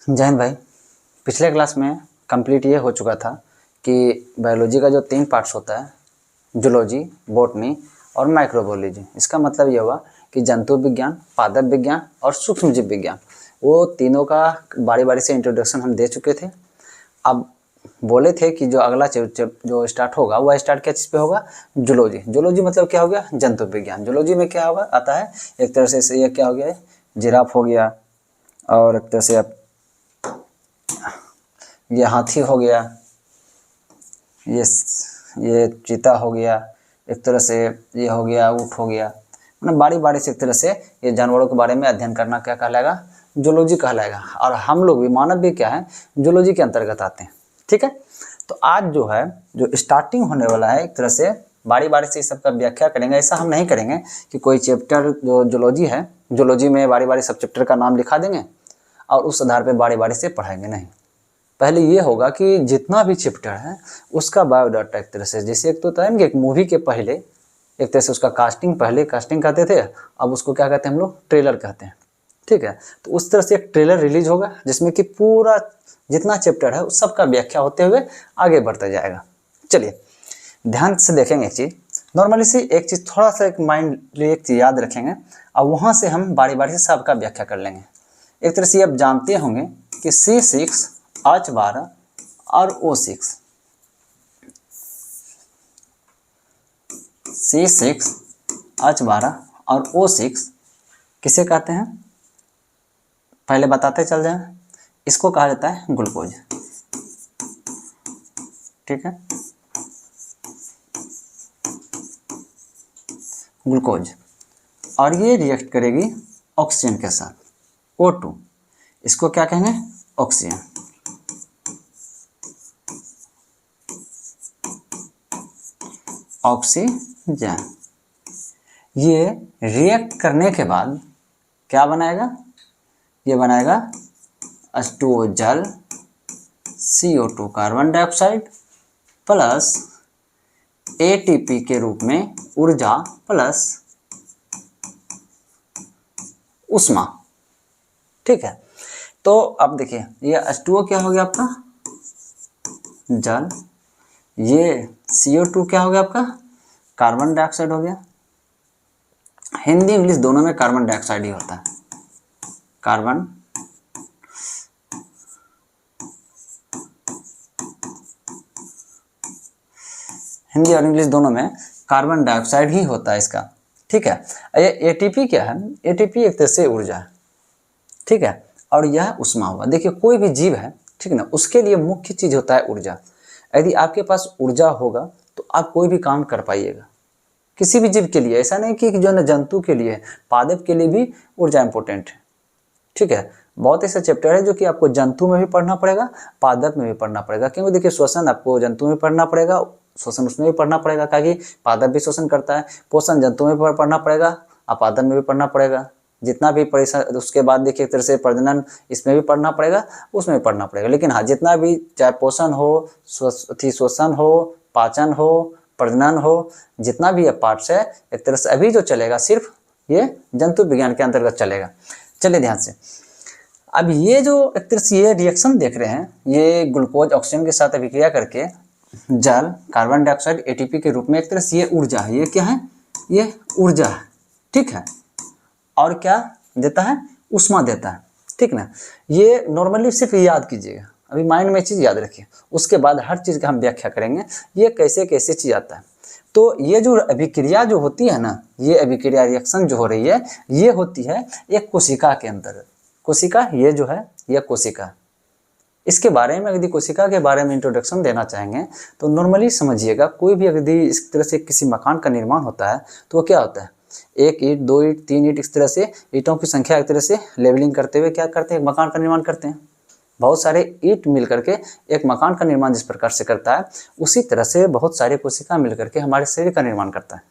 जय हिंद भाई। पिछले क्लास में कंप्लीट ये हो चुका था कि बायोलॉजी का जो 3 पार्ट्स होता है, जूलॉजी, बॉटनी और माइक्रोबायोलॉजी। इसका मतलब ये हुआ कि जंतु विज्ञान, पादप विज्ञान और सूक्ष्म जीव विज्ञान, वो तीनों का बारी बारी से इंट्रोडक्शन हम दे चुके थे। अब बोले थे कि जो अगला जो स्टार्ट होगा वह स्टार्ट क्या चीज़ पे होगा? जूलॉजी। जूलॉजी मतलब क्या हो गया? जंतु विज्ञान। जूलॉजी में क्या होगा आता है, एक तरह से ये क्या हो गया, जिराफ हो गया, और एक तरह से ये हाथी हो गया, ये चीता हो गया, एक तरह से ये हो गया ऊँट हो गया। मतलब बारी बारी से एक तरह से ये जानवरों के बारे में अध्ययन करना क्या कहलाएगा? जूलॉजी कहलाएगा। और हम लोग भी, मानव भी क्या है, जूलॉजी के अंतर्गत आते हैं। ठीक है, तो आज जो है जो स्टार्टिंग होने वाला है, एक तरह से बारी बारी से इस सबका व्याख्या करेंगे। ऐसा हम नहीं करेंगे कि कोई चैप्टर जो जूलॉजी है, जूलॉजी में बारी बारी सब चैप्टर का नाम लिखा देंगे और उस आधार पर बारी बारी से पढ़ाएंगे। नहीं, पहले ये होगा कि जितना भी चैप्टर है उसका बायोडाटा एक तरह से, जैसे एक तो होता है ना कि एक मूवी के पहले एक तरह से उसका कास्टिंग, पहले कास्टिंग कहते थे, अब उसको क्या कहते हैं हम लोग? ट्रेलर कहते हैं। ठीक है, तो उस तरह से एक ट्रेलर रिलीज होगा जिसमें कि पूरा जितना चैप्टर है उस सबका व्याख्या होते हुए आगे बढ़ता जाएगा। चलिए ध्यान से देखेंगे एक चीज़, नॉर्मली सी एक चीज़ थोड़ा सा एक माइंड एक चीज़ याद रखेंगे और वहाँ से हम बारी बारी से सबका व्याख्या कर लेंगे। एक तरह से आप जानते होंगे कि C6, H12 और O6, C6, H12 और O6 किसे कहते हैं? पहले बताते चल जाए। इसको कहा जाता है ग्लूकोज। ठीक है, ग्लूकोज। और ये रिएक्ट करेगी ऑक्सीजन के साथ, O2। इसको क्या कहेंगे? ऑक्सीजन। ऑक्सीजन। ये रिएक्ट करने के बाद क्या बनाएगा? ये बनाएगा H2O जल, CO2 carbon dioxide plus ATP के रूप में ऊर्जा प्लस ऊष्मा। ठीक है, तो अब देखिए ये H2O क्या हो गया आपका? जल। ये CO2 क्या हो गया आपका? कार्बन डाइऑक्साइड हो गया। हिंदी इंग्लिश दोनों में कार्बन डाइऑक्साइड ही होता है। कार्बन हिंदी और इंग्लिश दोनों में कार्बन डाइऑक्साइड ही होता है इसका। ठीक है, ये ATP क्या है? ATP एक तरह से ऊर्जा है। ठीक है, और यह ऊष्मा हुआ। देखिए कोई भी जीव है, ठीक है ना, उसके लिए मुख्य चीज होता है ऊर्जा। यदि आपके पास ऊर्जा होगा तो आप कोई भी काम कर पाइएगा। किसी भी जीव के लिए, ऐसा नहीं कि जो है ना जंतु के लिए, पादप के लिए भी ऊर्जा इंपॉर्टेंट है। ठीक है, बहुत ऐसा चैप्टर है जो कि आपको जंतु में भी पढ़ना पड़ेगा, पादप में भी पढ़ना पड़ेगा। क्योंकि देखिए श्वसन आपको जंतु में पढ़ना पड़ेगा, श्वसन उसमें भी पढ़ना पड़ेगा, ताकि पादप भी श्वसन करता है। पोषण जंतु में पढ़ना पड़ेगा और पादप में भी पढ़ना पड़ेगा। जितना भी परिसर, उसके बाद देखिए एक तरह से प्रजनन इसमें भी पढ़ना पड़ेगा, उसमें भी पढ़ना पड़ेगा। लेकिन हाँ, जितना भी चाहे पोषण हो, श्वसन हो, पाचन हो, प्रजनन हो, जितना भी ये पार्ट्स है एक तरह से अभी जो चलेगा सिर्फ ये जंतु विज्ञान के अंतर्गत चलेगा। चलिए ध्यान से, अब ये जो एक तरह से ये रिएक्शन देख रहे हैं, ये ग्लूकोज ऑक्सीजन के साथ अभिक्रिया करके जल, कार्बन डाइऑक्साइड, ATP के रूप में एक तरह से ये ऊर्जा है। ये क्या है? ये ऊर्जा है। ठीक है, और क्या देता है? ऊष्मा देता है। ठीक ना, ये नॉर्मली सिर्फ याद कीजिएगा, अभी माइंड में चीज़ याद रखिए, उसके बाद हर चीज़ का हम व्याख्या करेंगे ये कैसे कैसे चीज़ आता है। तो ये जो अभिक्रिया जो होती है ना, ये अभिक्रिया रिएक्शन जो हो रही है, ये होती है एक कोशिका के अंतर्गत। कोशिका, ये जो है यह कोशिका। इसके बारे में यदि कोशिका के बारे में इंट्रोडक्शन देना चाहेंगे तो नॉर्मली समझिएगा, कोई भी यदि इस तरह से किसी मकान का निर्माण होता है तो वो क्या होता है? 1 ईंट, 2 ईंट, 3 ईंट, इस तरह से ईंटों की संख्या एक तरह से लेवलिंग करते हुए क्या करते हैं? मकान का निर्माण करते हैं। बहुत सारे ईंट मिल करके एक मकान का निर्माण जिस प्रकार से करता है, उसी तरह से बहुत सारे कोशिका मिल करके हमारे शरीर का निर्माण करता है।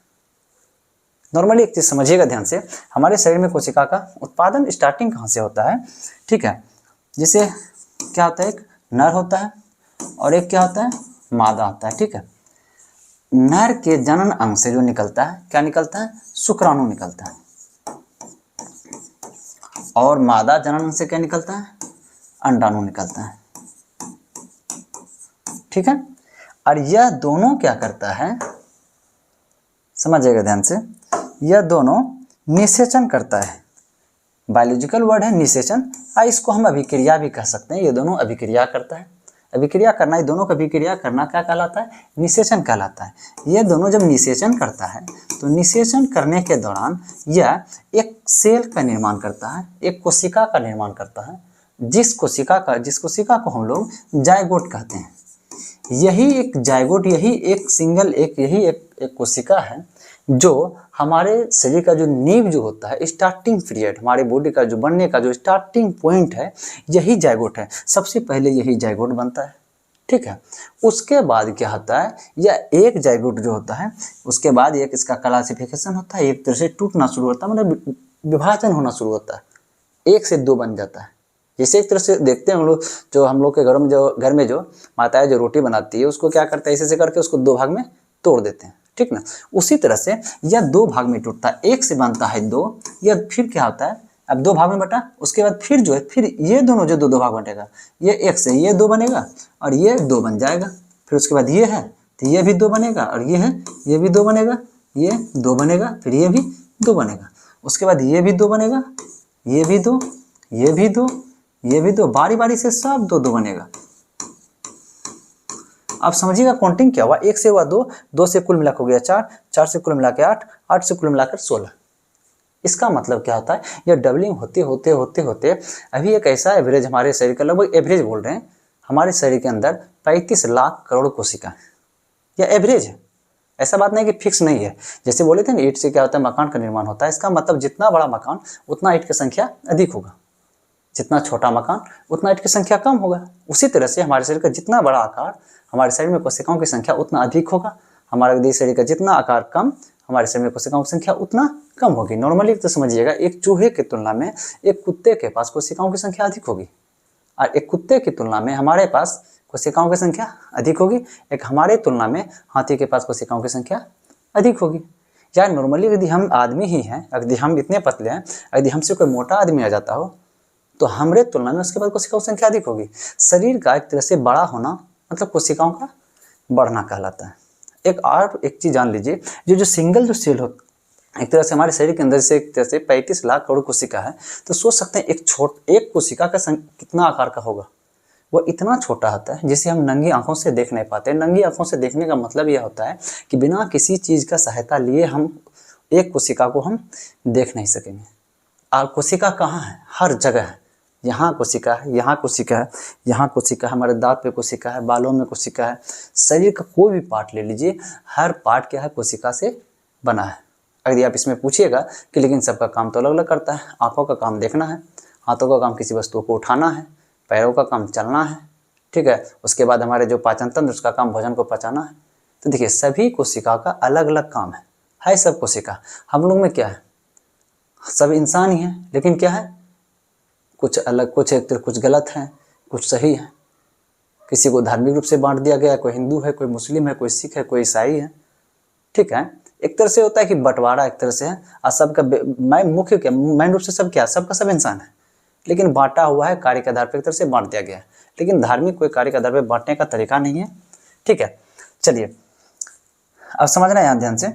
नॉर्मली एक चीज़ समझिएगा ध्यान से, हमारे शरीर में कोशिका का उत्पादन स्टार्टिंग कहाँ से होता है? ठीक है, जैसे क्या होता है, एक नर होता है और एक क्या होता है? मादा होता है। ठीक है, नर के जनन अंग से जो निकलता है, क्या निकलता है? शुक्राणु निकलता है। और मादा जनन अंग से क्या निकलता है? अंडाणु निकलता है, ठीक है। और यह दोनों क्या करता है, समझिएगा ध्यान से, यह दोनों निषेचन करता है। बायोलॉजिकल वर्ड है निषेचन, इसको हम अभिक्रिया भी कह सकते हैं। ये दोनों अभिक्रिया करता है। अभिक्रिया करना, ये दोनों का अभिक्रिया करना क्या कहलाता है, निषेचन कहलाता है। ये दोनों जब निषेचन करता है तो निषेचन करने के दौरान यह एक सेल का निर्माण करता है, एक कोशिका का निर्माण करता है, जिस कोशिका को हम लोग जायगोट कहते हैं। यही एक जायगोट, यही एक कोशिका है जो हमारे शरीर का जो नींव जो होता है, स्टार्टिंग पीरियड, हमारे बॉडी का जो बनने का जो स्टार्टिंग पॉइंट है, यही जायगोट है। सबसे पहले यही जायगोट बनता है, ठीक है। उसके बाद क्या होता है, यह एक जायगोट जो होता है, उसके बाद एक इसका क्लासिफिकेशन होता है, एक तरह से टूटना शुरू होता है, मतलब विभाजन होना शुरू होता है, 1 से 2 बन जाता है। जैसे एक तरह से देखते हैं हम लोग के घर में जो माताएं जो रोटी बनाती है, उसको क्या करता है, ऐसे करके उसको 2 भाग में तोड़ देते हैं, ठीक ना। उसी तरह से यह 2 भाग में टूटता है, 1 से बनता है 2, यह फिर क्या होता है, अब 2 भाग में बटा, उसके बाद फिर जो है, फिर ये दोनों जो 2 भाग बटेगा, ये 1 से ये 2 बनेगा और ये 2 बन जाएगा। फिर उसके बाद ये है तो ये भी 2 बनेगा, और ये है ये भी 2 बनेगा, ये 2 बनेगा, फिर ये भी 2 बनेगा, उसके बाद ये भी 2 बनेगा, ये भी 2, ये भी 2, ये भी 2, बारी बारी से सब 2 बनेगा। आप समझिएगा काउंटिंग क्या हुआ, 1 से हुआ 2, 2 से कुल मिलाकर हो गया 4, 4 से कुल मिलाकर 8, 8 से कुल मिलाकर 16। इसका मतलब क्या होता है, यह डबलिंग होते होते होते होते अभी एक ऐसा एवरेज हमारे शरीर का, लगभग एवरेज बोल रहे हैं, हमारे शरीर के अंदर 35 लाख करोड़ कोशिका है। यह एवरेज है, ऐसा बात नहीं कि फिक्स नहीं है। जैसे बोले थे ना, ईंट से क्या होता है, मकान का निर्माण होता है। इसका मतलब जितना बड़ा मकान उतना ईंट की संख्या अधिक होगा, जितना छोटा मकान उतना ईंट की संख्या कम होगा। उसी तरह से हमारे शरीर का जितना बड़ा आकार, हमारे शरीर में कोशिकाओं की संख्या उतना अधिक होगा। हमारे शरीर का जितना आकार कम, हमारे शरीर में कोशिकाओं की संख्या उतना कम होगी। नॉर्मली तो समझिएगा, एक चूहे की तुलना में एक कुत्ते के पास कोशिकाओं की संख्या अधिक होगी, और एक कुत्ते की तुलना में हमारे पास कोशिकाओं की संख्या अधिक होगी। एक हमारे तुलना में हाथी के पास कोशिकाओं की संख्या अधिक होगी। या नॉर्मली यदि हम आदमी ही हैं, यदि हम इतने पतले हैं, यदि हमसे कोई मोटा आदमी आ जाता हो तो हमारे तुलना में उसके बाद कोशिकाओं की संख्या अधिक होगी। शरीर का एक तरह से बड़ा होना मतलब कोशिकाओं का बढ़ना कहलाता है। एक चीज़ जान लीजिए, जो सिंगल जो सेल हो, एक तरह से हमारे शरीर के अंदर से एक तरह से 35 लाख करोड़ कोशिका है, तो सोच सकते हैं एक कोशिका का कितना आकार का होगा। वो इतना छोटा होता है जिसे हम नंगी आंखों से देख नहीं पाते। नंगी आंखों से देखने का मतलब यह होता है कि बिना किसी चीज़ का सहायता लिए हम एक कोशिका को हम देख नहीं सकेंगे। और कोशिका कहाँ है, हर जगह है। यहाँ कोशिका है, यहाँ कोशिका है, यहाँ कोशिका है, हमारे दांत पे कोशिका है, बालों में कोशिका है। शरीर का कोई भी पार्ट ले लीजिए, हर पार्ट क्या है, कोशिका से बना है। अगर आप इसमें पूछिएगा कि लेकिन सबका काम तो अलग अलग करता है। आँखों का काम देखना है, हाथों का काम किसी वस्तु को उठाना है, पैरों का काम चलना है, ठीक है। उसके बाद हमारे जो पाचन तंत्र, उसका काम भोजन को पचाना है। तो देखिए, सभी कोशिका का अलग अलग काम है सब कोशिका। हम लोग में क्या है, सब इंसान ही हैं, लेकिन क्या है, कुछ अलग, कुछ गलत है, कुछ सही है। किसी को धार्मिक रूप से बांट दिया गया है, कोई हिंदू है, कोई मुस्लिम है, कोई सिख है, कोई ईसाई है, ठीक है। एक तरह से होता है कि बंटवारा एक तरह से है, और सबका मेन रूप से सब क्या, सबका सब इंसान है, लेकिन बांटा हुआ है कार्य के आधार पर, एक तरह से बांट दिया गया है। लेकिन धार्मिक कोई कार्य के आधार पर बांटने का तरीका नहीं है, ठीक है। चलिए अब समझना यहाँ ध्यान से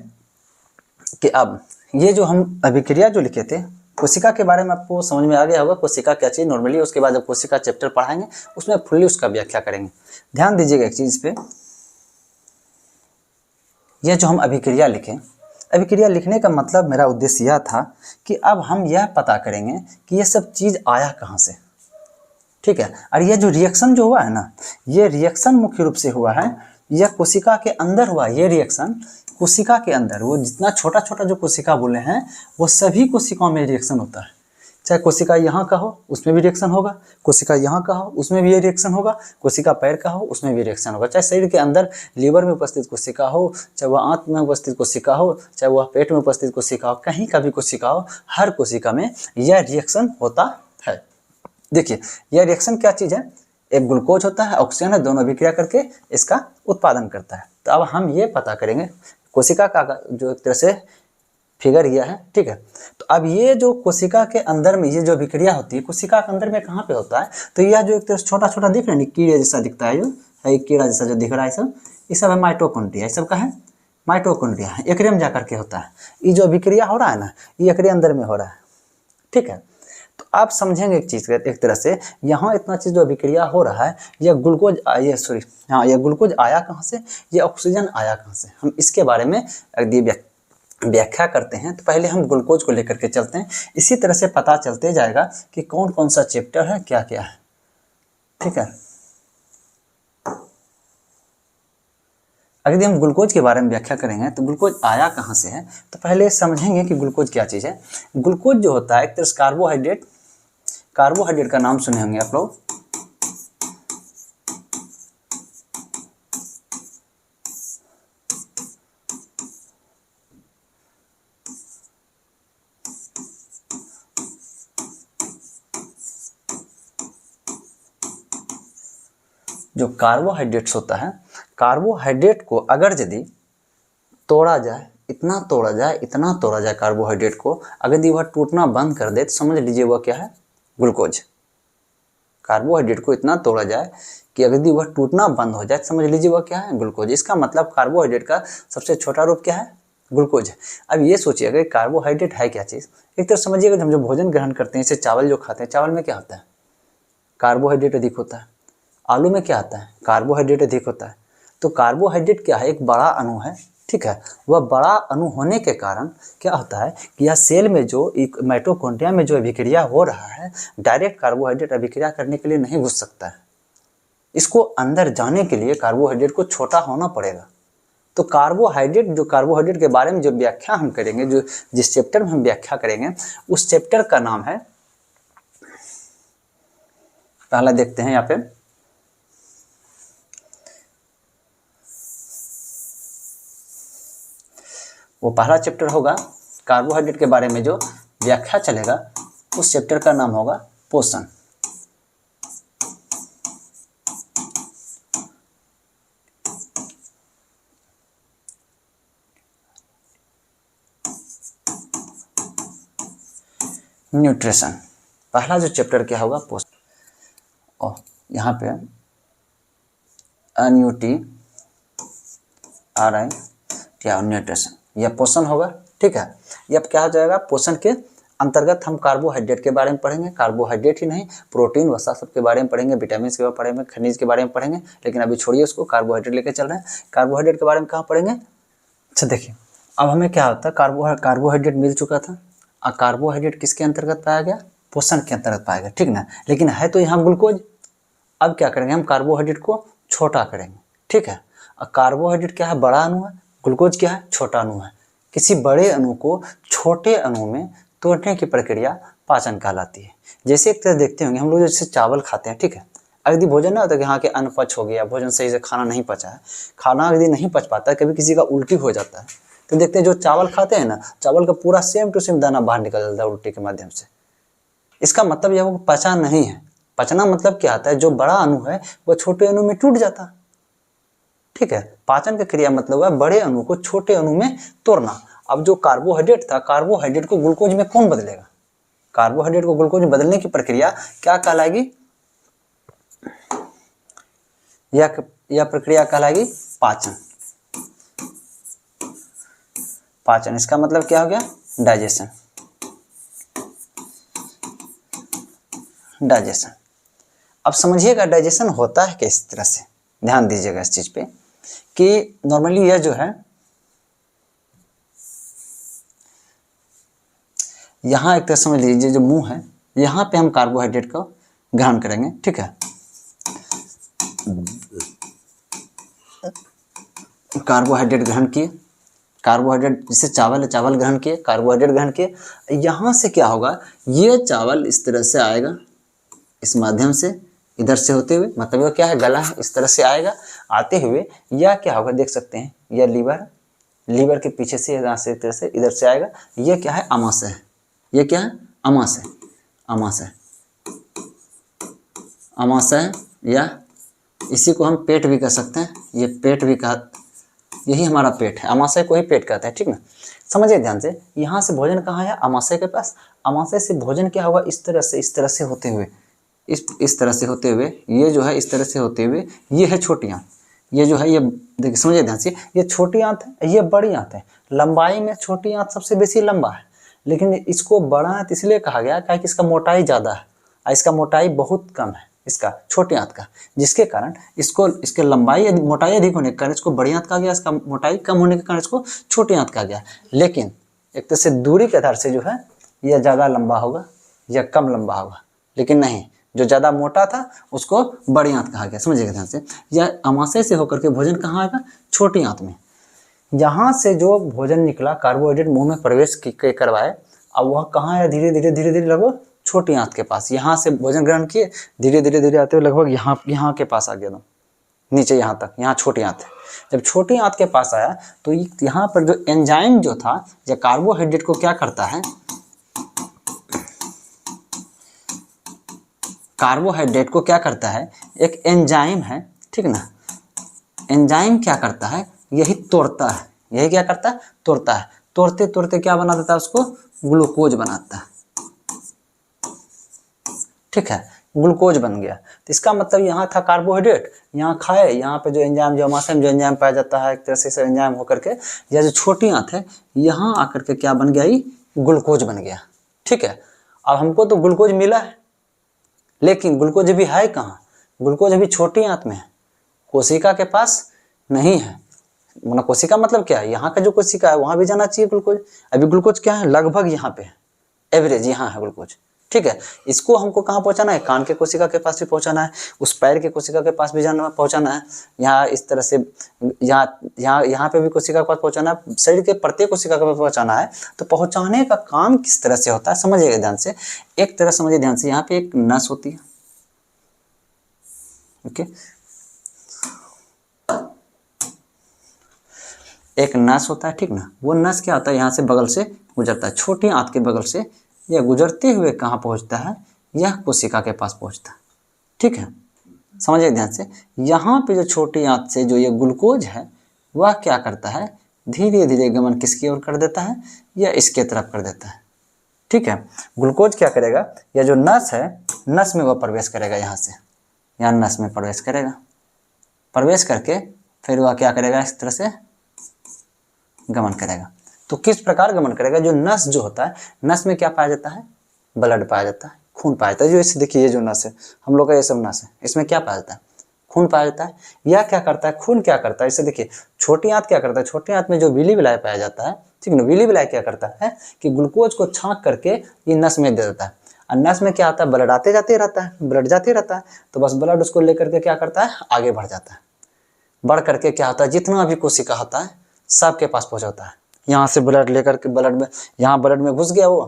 कि अब ये जो हम अभिक्रिया जो लिखे थे, कोशिका के बारे में आपको समझ में आ गया होगा, कोशिका क्या चीज़ नॉर्मली। उसके बाद जब कोशिका चैप्टर पढ़ाएंगे उसमें फुल्ली उसका व्याख्या करेंगे। ध्यान दीजिएगा एक चीज़ पे, यह जो हम अभिक्रिया लिखें, अभिक्रिया लिखने का मतलब मेरा उद्देश्य यह था कि अब हम यह पता करेंगे कि यह सब चीज़ आया कहाँ से, ठीक है। और यह जो रिएक्शन जो हुआ है ना, ये रिएक्शन मुख्य रूप से हुआ है, यह कोशिका के अंदर हुआ। ये रिएक्शन कोशिका के अंदर, वो जितना छोटा छोटा जो कोशिका बोले हैं, वो सभी कोशिकाओं में रिएक्शन होता है। चाहे कोशिका यहाँ का हो उसमें भी रिएक्शन होगा, कोशिका यहाँ का हो उसमें भी ये रिएक्शन होगा, कोशिका पैर का हो उसमें भी रिएक्शन होगा। चाहे शरीर के अंदर लीवर में उपस्थित कोशिका हो, चाहे वह आंत में उपस्थित कोशिका हो, चाहे वह पेट में उपस्थित कोशिका हो, कहीं का भी कोशिका हो, हर कोशिका में यह रिएक्शन होता है। देखिए, यह रिएक्शन क्या चीज़ है, एक ग्लूकोज होता है, ऑक्सीजन है, दोनों अभिक्रिया करके इसका उत्पादन करता है। तो अब हम ये पता करेंगे कोशिका का जो एक तरह से फिगर यह है, ठीक है। तो अब ये जो कोशिका के अंदर में ये जो अभिक्रिया होती है कोशिका के अंदर में कहाँ पे होता है, तो यह जो एक तरह छोटा छोटा दिख रहा है, कीड़े जैसा दिखता है, जो है कीड़ा जैसा जो दिख रहा है, ये सब है माइटोकॉन्ड्रिया, ये सब का है माइटोकॉन्ड्रिया, एकरे में जाकर के होता है। ये जो अभिक्रिया हो रहा है ना, ये एकरे अंदर में हो रहा है, ठीक है। तो आप समझेंगे एक चीज़ एक तरह से, यहाँ इतना चीज़ जो अभिक्रिया हो रहा है, यह ग्लूकोज ये सॉरी हाँ यह ग्लूकोज आया कहाँ से, ये ऑक्सीजन आया कहाँ से, हम इसके बारे में यदि व्याख्या करते हैं तो पहले हम ग्लूकोज को लेकर के चलते हैं। इसी तरह से पता चलते जाएगा कि कौन कौन सा चैप्टर है, क्या क्या है, ठीक है। अगर हम ग्लूकोज के बारे में व्याख्या करेंगे तो ग्लूकोज आया कहाँ से है, तो पहले समझेंगे कि ग्लूकोज क्या चीज़ है। ग्लूकोज जो होता है एक तरह से कार्बोहाइड्रेट का नाम सुने होंगे आप लोग। जो कार्बोहाइड्रेट्स होता है, कार्बोहाइड्रेट को अगर यदि तोड़ा जाए, इतना तोड़ा जाए कार्बोहाइड्रेट को, अगर यदि वह टूटना बंद कर दे तो समझ लीजिए वह क्या है, ग्लूकोज। कार्बोहाइड्रेट को इतना तोड़ा जाए कि अगर यदि वह टूटना बंद हो जाए तो समझ लीजिए वह क्या है, ग्लूकोज। इसका मतलब कार्बोहाइड्रेट का सबसे छोटा रूप क्या है, ग्लूकोज है। अब ये सोचिएगा कार्बोहाइड्रेट है क्या चीज़। एक तरह समझिएगा हम जो भोजन ग्रहण करते हैं, जैसे चावल जो खाते हैं, चावल में क्या होता है, कार्बोहाइड्रेट अधिक होता है। आलू में क्या आता है, कार्बोहाइड्रेट अधिक होता है। तो कार्बोहाइड्रेट क्या है, एक बड़ा अणु है, ठीक है। वह बड़ा अणु होने के कारण क्या होता है कि यह सेल में जो एक माइटोकॉन्ड्रिया में जो अभिक्रिया हो रहा है, डायरेक्ट कार्बोहाइड्रेट अभिक्रिया करने के लिए नहीं घुस सकता है। इसको अंदर जाने के लिए कार्बोहाइड्रेट को छोटा होना पड़ेगा। तो कार्बोहाइड्रेट के बारे में जो व्याख्या हम करेंगे, जो जिस चैप्टर में हम व्याख्या करेंगे, उस चैप्टर का नाम है, पहला देखते हैं यहाँ पे, वो पहला चैप्टर होगा कार्बोहाइड्रेट के बारे में जो व्याख्या चलेगा, उस चैप्टर का नाम होगा पोषण। न्यूट्रिशन, पहला जो चैप्टर क्या होगा, पोषण। और यहाँ पे NUTRI क्या, न्यूट्रिशन, यह पोषण होगा, ठीक है। यह क्या हो जाएगा, पोषण के अंतर्गत हम कार्बोहाइड्रेट के बारे में पढ़ेंगे। कार्बोहाइड्रेट ही नहीं, प्रोटीन वसा सब के बारे में पढ़ेंगे, विटामिन के बारे में, खनिज के बारे में पढ़ेंगे। लेकिन अभी छोड़िए उसको, कार्बोहाइड्रेट लेके चल रहे हैं। कार्बोहाइड्रेट के बारे में कहाँ पढ़ेंगे, अच्छा देखिए, अब हमें क्या होता है, कार्बोहाइड्रेट मिल चुका था। और कार्बोहाइड्रेट किसके अंतर्गत पाया गया, पोषण के अंतर्गत पाया गया, ठीक ना। लेकिन है तो यहाँ ग्लूकोज। अब क्या करेंगे, हम कार्बोहाइड्रेट को छोटा करेंगे, ठीक है। और कार्बोहाइड्रेट क्या है, बड़ा अणु है, ग्लूकोज क्या है, छोटा अणु है। किसी बड़े अणु को छोटे अणु में तोड़ने की प्रक्रिया पाचन कहलाती है। जैसे एक तरह देखते होंगे हम लोग, जैसे चावल खाते हैं, ठीक है। अगर भोजन ना होता कि हाँ के अनपच हो गया, भोजन सही से खाना नहीं पचा है, खाना अगर नहीं पच पाता है, कभी किसी का उल्टी हो जाता है, तो देखते हैं जो चावल खाते हैं ना, चावल का पूरा सेम टू सेम दाना बाहर निकल जाता है उल्टी के माध्यम से। इसका मतलब यह वो पचा नहीं है। पचना मतलब क्या आता है, जो बड़ा अणु है वह छोटे अणु में टूट जाता है, ठीक है। पाचन का क्रिया मतलब है बड़े अणु को छोटे अणु में तोड़ना। अब जो कार्बोहाइड्रेट था, कार्बोहाइड्रेट को ग्लूकोज में कौन बदलेगा, कार्बोहाइड्रेट को ग्लूकोज में बदलने की प्रक्रिया क्या कहलाएगी, यह प्रक्रिया कहलाएगी पाचन। पाचन, इसका मतलब क्या हो गया, डाइजेशन। डाइजेशन, अब समझिएगा डाइजेशन होता है किस तरह से, ध्यान दीजिएगा इस चीज पे कि नॉर्मली यह जो है, यहाँ एक तरह समझ लीजिए जो मुंह है, यहाँ पे हम कार्बोहाइड्रेट को ग्रहण करेंगे, ठीक है। कार्बोहाइड्रेट ग्रहण किए, कार्बोहाइड्रेट जैसे चावल है, चावल ग्रहण किए, कार्बोहाइड्रेट ग्रहण किए। यहाँ से क्या होगा, ये चावल इस तरह से आएगा, इस माध्यम से इधर से होते हुए, मतलब वो क्या है, गला है, इस तरह से आएगा। आते हुए यह क्या होगा, देख सकते हैं, यह लीवर, लीवर के पीछे से यहाँ से इधर से इधर से आएगा। यह क्या है, आमाशय है। यह क्या है, आमाशय, आमाशय, आमाशय, या इसी को हम पेट भी कह सकते हैं। ये पेट भी कहा, यही हमारा पेट है, अमाशय को ही पेट कहते हैं, ठीक ना। समझिए ध्यान से, यहाँ से भोजन कहाँ है, अमाशय के पास। अमाशय से भोजन क्या होगा, इस तरह से होते हुए, इस तरह से होते हुए, ये जो है इस तरह से होते हुए, ये है छोटी आंत, ये जो है ये देखिए समझिए ध्यान से, ये छोटी आंत है, ये बड़ी आंत है। लंबाई में छोटी आंत सबसे बेसी लंबा है, लेकिन इसको बड़ा आंत इसलिए कहा गया कि इसका मोटाई ज़्यादा है और इसका मोटाई बहुत कम है, इसका छोटी आंत का, जिसके कारण इसको, इसके लंबाई मोटाई अधिक होने के कारण इसको बड़ी आंत कहा गया, इसका मोटाई कम होने के कारण इसको छोटी आंत कहा गया। लेकिन एक तरह से दूरी के आधार से जो है यह ज़्यादा लंबा होगा या कम लंबा होगा, लेकिन नहीं, जो ज़्यादा मोटा था उसको बड़ी आंत कहा गया। समझिएगा ध्यान से, यह अमाशय से होकर के भोजन कहाँ आएगा, छोटी आंत में। यहाँ से जो भोजन निकला, कार्बोहाइड्रेट मुंह में प्रवेश करवाए, अब वह कहाँ है, धीरे धीरे लगभग छोटी आंत के पास। यहाँ से भोजन ग्रहण किए, धीरे धीरे आते हुए लगभग यहाँ के पास आ गया एकदम नीचे, यहाँ तक, यहाँ छोटी आंत है। जब छोटी आंत के पास आया तो यहाँ पर जो एंजाइम जो था, या कार्बोहाइड्रेट को क्या करता है, कार्बोहाइड्रेट को क्या करता है, एक एंजाइम है, ठीक ना। एंजाइम क्या करता है, यही तोड़ता है, यही क्या करता है, तोड़ता है। तोड़ते तोड़ते क्या बना देता है, उसको ग्लूकोज बनाता है, ठीक है, ग्लूकोज बन गया। तो इसका मतलब यहाँ था कार्बोहाइड्रेट, यहाँ खाए, यहाँ पे जो एंजाइम, जो अमाशय में जो एंजाइम पाया जाता है, एक तरह से एंजाइम होकर के, या जो छोटी आंत है, यहाँ आकर के क्या बन गया, ये ग्लूकोज बन गया, ठीक है। अब हमको तो ग्लूकोज मिला है, लेकिन ग्लूकोज अभी है कहाँ, ग्लूकोज अभी छोटी आंत में है, कोशिका के पास नहीं है। मतलब कोशिका मतलब क्या है, यहाँ का जो कोशिका है वहाँ भी जाना चाहिए ग्लूकोज। अभी ग्लूकोज क्या है, लगभग यहाँ पे है, एवरेज यहाँ है ग्लूकोज, ठीक है। इसको हमको कहाँ पहुँचाना है, कान के कोशिका के पास भी पहुँचाना है, उस पैर के कोशिका के पास भी पहुँचाना है, यहाँ इस तरह से, यहाँ पे भी कोशिका के पास पहुँचाना है, शरीर के प्रत्येक कोशिका के पास पहुँचाना है। तो पहुँचाने का काम किस तरह से होता है, समझिएगा ध्यान से। एक तरह समझिए ध्यान से, यहाँ पे एक नस होती है, ओके, एक नस होता है, ठीक ना। वो नस क्या होता है, यहाँ से बगल से गुजरता है, छोटी आंत के बगल से यह गुजरते हुए कहाँ पहुँचता है, यह कोशिका के पास पहुँचता है, ठीक है। समझिए ध्यान से, यहाँ पे जो छोटी आंत से जो ये ग्लूकोज है वह क्या करता है, धीरे धीरे गमन किसकी ओर कर देता है, या इसके तरफ कर देता है, ठीक है। ग्लूकोज क्या करेगा, यह जो नस है, नस में वह प्रवेश करेगा, यहाँ से यहाँ नस में प्रवेश करेगा, प्रवेश करके फिर वह क्या करेगा, इस तरह से गमन करेगा। तो किस प्रकार गमन करेगा, जो नस जो होता है, नस में क्या पाया जाता है, ब्लड पाया जाता है, खून पाया जाता है। जो इसे देखिए, ये जो नस है, हम लोग का ये सब नस है, इसमें क्या पाया जाता है, खून पाया जाता है। यह क्या करता है, खून क्या करता है, इसे देखिए, छोटी आंत क्या करता है, छोटी आंत में जो विली विलाय पाया जाता है, ठीक ना, विली विलाय क्या करता है कि ग्लूकोज को छांक करके ये नस में दे देता है। और नस में क्या आता है, ब्लड आते जाते रहता है, ब्लड जाते रहता है, तो बस ब्लड उसको लेकर के क्या करता है, आगे बढ़ जाता है। बढ़ करके क्या होता है, जितना भी कोशिका होता है सबके पास पहुँचाता है। यहाँ से ब्लड लेकर के, ब्लड में, यहाँ ब्लड में घुस गया वो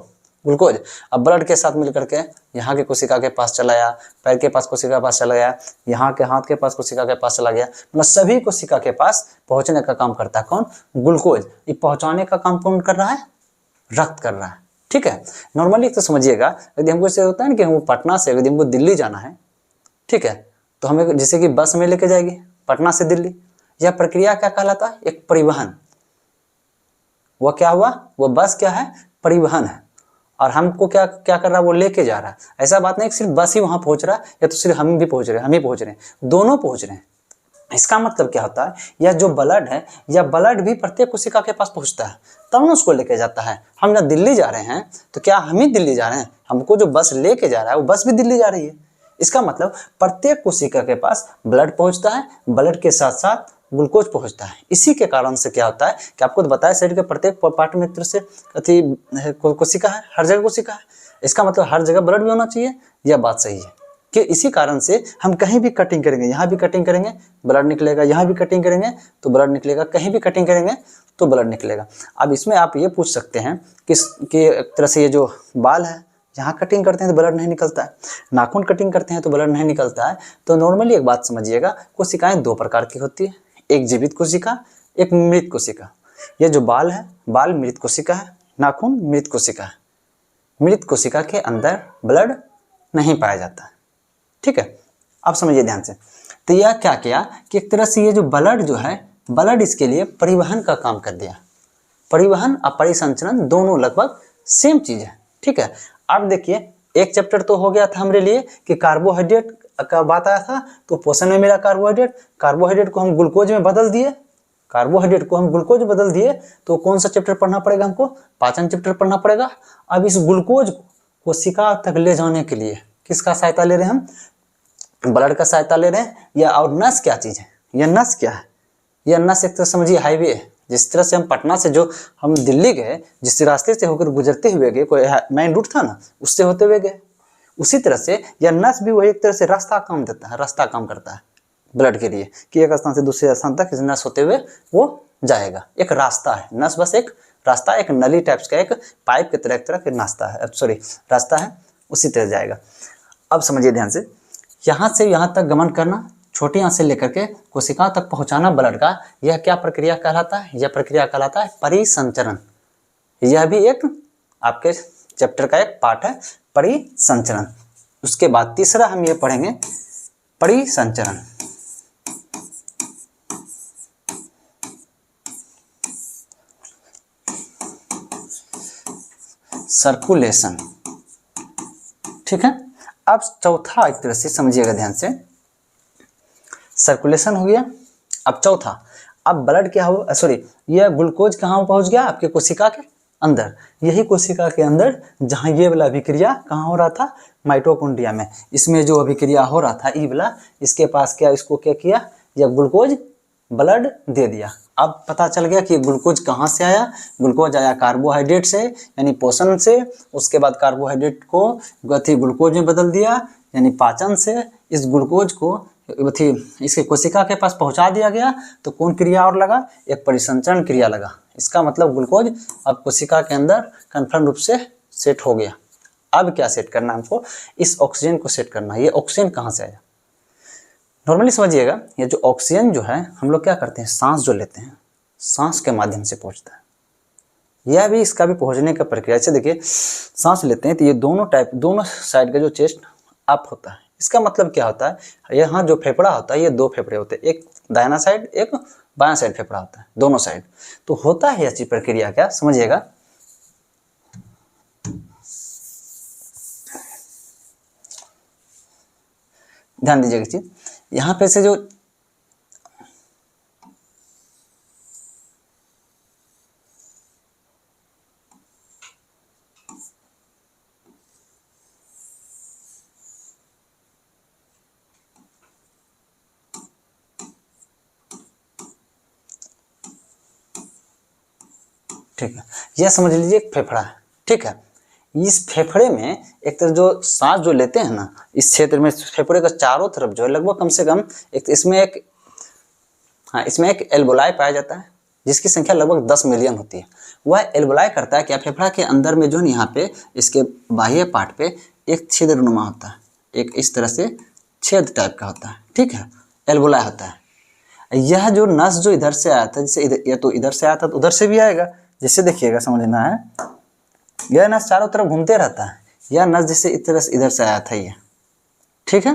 ग्लूकोज, अब ब्लड के साथ मिल करके यहाँ के कोशिका के पास चला गया, पैर के पास कोशिका के पास चला गया, यहाँ के हाथ के पास कोशिका के पास चला गया। मतलब सभी कोशिका के पास पहुँचने का काम करता है कौन, ग्लूकोज। ये पहुँचाने का काम कौन कर रहा है, रक्त कर रहा है, ठीक है। नॉर्मली तो समझिएगा, यदि हमको इससे होता है ना कि हमको पटना से यदि हमको दिल्ली जाना है, ठीक है, तो हमें जैसे कि बस में लेके जाएगी पटना से दिल्ली, यह प्रक्रिया क्या कहलाता है, एक परिवहन। वह क्या हुआ, वह बस क्या है, परिवहन है, और हमको क्या क्या कर रहा है, वो लेके जा रहा है। ऐसा बात नहीं कि सिर्फ बस ही वहां पहुंच रहा है, या तो सिर्फ हम भी पहुंच रहे हैं, हम ही पहुंच रहे हैं, दोनों पहुंच रहे हैं। इसका मतलब क्या होता है, यह जो ब्लड है, यह ब्लड भी प्रत्येक कोशिका के पास पहुंचता है, तब उसको लेके जाता है। हम जब दिल्ली जा रहे हैं तो क्या हम ही दिल्ली जा रहे हैं, हमको जो बस लेके जा रहा है वो बस भी दिल्ली जा रही है। इसका मतलब प्रत्येक कोशिका के पास ब्लड पहुंचता है, ब्लड के साथ साथ ग्लूकोज पहुंचता है। इसी के कारण से क्या होता है कि आपको तो बताया शरीर के प्रत्येक पार्ट में एक तरह से अति कोशिका है, हर जगह कोशिका है। इसका मतलब हर जगह ब्लड भी होना चाहिए, यह बात सही है कि इसी कारण से हम कहीं भी कटिंग करेंगे, यहाँ भी कटिंग करेंगे ब्लड निकलेगा, यहाँ भी कटिंग करेंगे तो ब्लड निकलेगा, कहीं भी कटिंग करेंगे तो ब्लड निकलेगा। अब इसमें आप ये पूछ सकते हैं कि एक तरह से ये जो बाल है, यहाँ कटिंग करते हैं तो ब्लड नहीं निकलता है, नाखून कटिंग करते हैं तो ब्लड नहीं निकलता है। तो नॉर्मली एक बात समझिएगा, कोशिकाएं दो प्रकार की होती है, एक जीवित कोशिका, एक मृत कोशिका। ये जो बाल है, बाल मृत कोशिका है, नाखून मृत कोशिका है। मृत कोशिका के अंदर ब्लड नहीं पाया जाता है, ठीक है। अब समझिए ध्यान से, तो यह क्या किया कि एक तरह से ये जो ब्लड जो है ब्लड इसके लिए परिवहन का काम कर दिया। परिवहन और परिसंचरण दोनों लगभग सेम चीज है, ठीक है। अब देखिए एक चैप्टर तो हो गया था हमारे लिए कि कार्बोहाइड्रेट का बात आया था, तो पोषण में मिला कार्बोहाइड्रेट, कार्बोहाइड्रेट को हम ग्लूकोज में बदल दिए, कार्बोहाइड्रेट को हम ग्लूकोज में बदल दिए, तो कौन सा चैप्टर पढ़ना पड़ेगा हमको, पाचन चैप्टर पढ़ना पड़ेगा। अब इस ग्लूकोज को कोशिका तक ले जाने के लिए किसका सहायता ले रहे हैं हम, ब्लड का सहायता ले रहे हैं। या और नस क्या चीज है, यह नस क्या है, यह नस एक तरह समझिए हाईवे है। जिस तरह से हम पटना से जो हम दिल्ली गए, जिस रास्ते से होकर गुजरते हुए गए, कोई मेन रूट था ना, उससे होते हुए गए, उसी तरह से यह नस भी वही एक तरह से रास्ता काम देता है, रास्ता काम करता है ब्लड के लिए कि एक स्थान से दूसरे स्थान तक इस नस होते हुए वो जाएगा। एक रास्ता है नस, बस एक रास्ता, एक नली टाइप्स का, एक पाइप की तरह एक तरह का नाश्ता है, सॉरी रास्ता है, उसी तरह जाएगा। अब समझिए ध्यान से, यहाँ से यहाँ तक गमन करना, छोटी आंत से लेकर के कोशिका तक पहुंचाना ब्लड का, यह क्या प्रक्रिया कहलाता है, यह प्रक्रिया कहलाता है परिसंचरण। यह भी एक आपके चैप्टर का एक पार्ट है, परिसंचरण। उसके बाद तीसरा हम ये पढ़ेंगे परिसंचरण। सर्कुलेशन, ठीक है। अब चौथा एक तरह से समझिएगा ध्यान से, सर्कुलेशन हो गया। अब चौथा, अब ब्लड क्या हो, सॉरी यह ग्लूकोज कहाँ पहुंच गया, आपके कोशिका के अंदर, यही कोशिका के अंदर जहाँ ये वाला अभिक्रिया कहाँ हो रहा था, माइटोकॉन्ड्रिया में, इसमें जो अभिक्रिया हो रहा था ई वाला, इसके पास क्या, इसको क्या किया, यह ग्लूकोज ब्लड दे दिया। अब पता चल गया कि ग्लूकोज कहाँ से आया, ग्लूकोज आया कार्बोहाइड्रेट से यानी पोषण से, उसके बाद कार्बोहाइड्रेट को ग्लूकोज में बदल दिया यानी पाचन से, इस ग्लूकोज को इसके कोशिका के पास पहुंचा दिया गया, तो कौन क्रिया और लगा, एक परिसंचरण क्रिया लगा। इसका मतलब ग्लूकोज अब कोशिका के अंदर कन्फर्म रूप से सेट हो गया। अब क्या सेट करना हमको, इस ऑक्सीजन को सेट करना है। ये ऑक्सीजन कहाँ से आया, नॉर्मली समझिएगा, ये जो ऑक्सीजन जो है हम लोग क्या करते हैं, सांस जो लेते हैं, सांस के माध्यम से पहुंचता है। यह भी इसका भी पहुंचने का प्रक्रिया, जैसे देखिए सांस लेते हैं तो ये दोनों टाइप, दोनों साइड का जो चेस्ट अप होता है। इसका मतलब क्या होता है, यहाँ जो फेफड़ा होता है, ये दो फेफड़े होते हैं, एक दाहिना साइड एक बायां साइड फेफड़ा होता है, दोनों साइड। तो होता है ऐसी प्रक्रिया, क्या समझिएगा, ध्यान दीजिएगा चीज, यहाँ पे से जो ठीक है, यह समझ लीजिए एक फेफड़ा है, ठीक है। इस फेफड़े में एक तरह जो सांस जो लेते हैं ना, इस क्षेत्र में फेफड़े का चारों तरफ जो है लगभग कम से कम इसमें एक एल्वोलाई पाया जाता है, जिसकी संख्या लगभग 10 मिलियन होती है। वह एल्वोलाई करता है क्या, फेफड़ा के अंदर में जो है यहाँ पे इसके बाह्य पार्ट पे एक छिद्रनुमा होता है, एक इस तरह से छेद टाइप का होता है, ठीक है, एल्वोलाई होता है। यह जो नस जो इधर से आया था, जैसे इधर, या तो इधर से आया था तो उधर से भी आएगा, जैसे देखिएगा समझना है, यह नस चारों तरफ घूमते रहता है। यह नस जैसे इस तरह से इधर से आया था ये, ठीक है,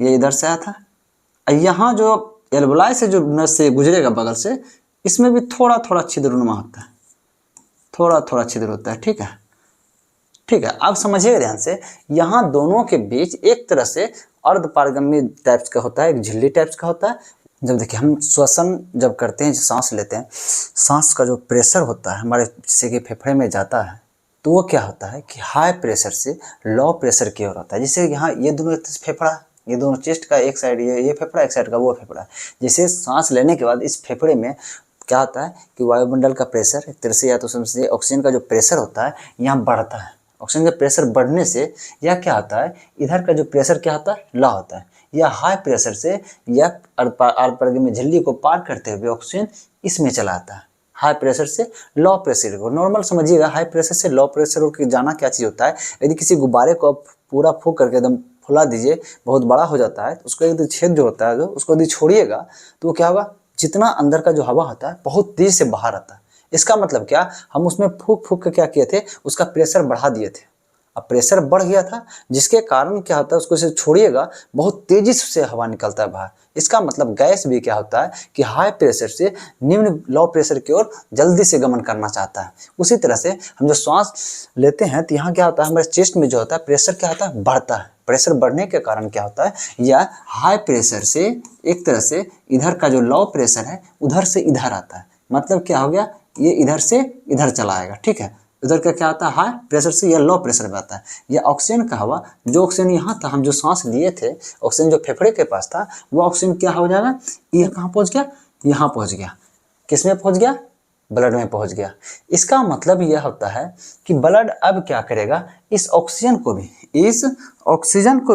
ये इधर से आया था। यहाँ जो एल्वोलाई से जो नस से गुजरेगा बगल से, इसमें भी थोड़ा थोड़ा छिद्रनुमा होता है, थोड़ा थोड़ा छिद्र होता है, ठीक है, ठीक है। अब समझिएगा ध्यान से, यहाँ दोनों के बीच एक तरह से अर्धपारगम्य टाइप्स का होता है, एक झिल्ली टाइप्स का होता है। जब देखिए हम श्वसन जब करते हैं, सांस लेते हैं, सांस का जो प्रेशर होता है हमारे जैसे कि फेफड़े में जाता है, तो वो क्या होता है कि हाई प्रेशर से लो प्रेशर की ओर होता है। जैसे यहाँ ये दोनों फेफड़ा, ये दोनों चेस्ट का एक साइड ये फेफड़ा, एक साइड का वो फेफड़ा, जैसे सांस लेने के बाद इस फेफड़े में क्या होता है कि वायुमंडल का प्रेशर एक तरह से, या तो समझिए ऑक्सीजन का जो प्रेशर होता है यहाँ बढ़ता है। ऑक्सीजन का प्रेशर बढ़ने से यह क्या होता है, इधर का जो प्रेशर क्या होता है, लो होता है। यह हाई प्रेशर से यह अर्धपारगम्य झिल्ली को पार करते हुए ऑक्सीजन इसमें चला आता है। हाई प्रेशर से लो प्रेशर को, नॉर्मल समझिएगा, हाई प्रेशर से लो प्रेशर को जाना क्या चीज़ होता है, यदि किसी गुब्बारे को आप पूरा फूंक करके एकदम फुला दीजिए, बहुत बड़ा हो जाता है, तो उसका एक छेद जो होता है, जो उसको यदि छोड़िएगा तो वो क्या होगा, जितना अंदर का जो हवा होता है बहुत तेज से बाहर आता है। इसका मतलब क्या, हम उसमें फूंक फूंक के क्या किए थे, उसका प्रेशर बढ़ा दिए थे। अब प्रेशर बढ़ गया था, जिसके कारण क्या होता है, उसको से छोड़िएगा बहुत तेजी से हवा निकलता है बाहर। इसका मतलब गैस भी क्या होता है कि हाई प्रेशर से निम्न लो प्रेशर की ओर जल्दी से गमन करना चाहता है। उसी तरह से हम जो श्वास लेते हैं तो यहाँ क्या होता है, हमारे चेस्ट में जो होता है प्रेशर क्या होता है, बढ़ता है। प्रेशर बढ़ने के कारण क्या होता है, यह हाई प्रेशर से एक तरह से इधर का जो लो प्रेशर है उधर से इधर आता है। मतलब क्या हो गया, ये इधर से इधर चला आएगा, ठीक है। उधर का क्या आता है, हाई प्रेशर से यह लो प्रेशर में आता है। यह ऑक्सीजन का हवा, जो ऑक्सीजन यहाँ था, हम जो सांस लिए थे, ऑक्सीजन जो फेफड़े के पास था, वो ऑक्सीजन क्या हो जाएगा, ये कहाँ पहुँच गया, यहाँ पहुँच गया। किस में पहुँच गया, ब्लड में पहुँच गया। इसका मतलब यह होता है कि ब्लड अब क्या करेगा, इस ऑक्सीजन को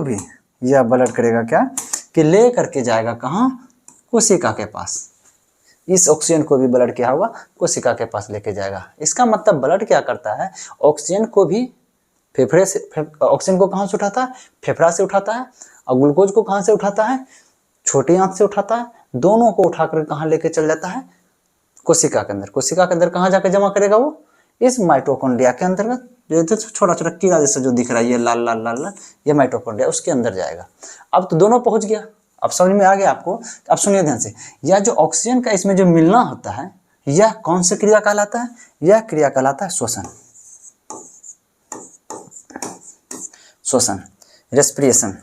भी यह ब्लड करेगा क्या, कि ले करके जाएगा कहाँ, कोशिका के पास। इस ऑक्सीजन को भी ब्लड क्या होगा, कोशिका के पास लेके जाएगा। इसका मतलब ब्लड क्या करता है, ऑक्सीजन को भी फेफड़े से, ऑक्सीजन को कहाँ से उठाता है, फेफड़ा से उठाता है, और ग्लूकोज को कहाँ से उठाता है, छोटी आंत से उठाता है। दोनों को उठाकर कहाँ लेके चल जाता है, कोशिका के अंदर। कोशिका के अंदर कहाँ जाकर जमा करेगा, वो इस माइटोकॉन्ड्रिया के अंतर्गत, जो छोटा छोटा कीड़ा जैसा जो दिख रहा है, ये लाल लाल लाल लाल, ये माइटोकॉन्ड्रिया, उसके अंदर जाएगा। अब तो दोनों पहुंच गया, अब समझ में आ गया आपको। अब सुनिए ध्यान से, यह जो ऑक्सीजन का इसमें जो मिलना होता है, यह कौन सी क्रिया कहलाता है, यह क्रिया कहलाता है श्वसन, श्वसन, रेस्पिरेशन,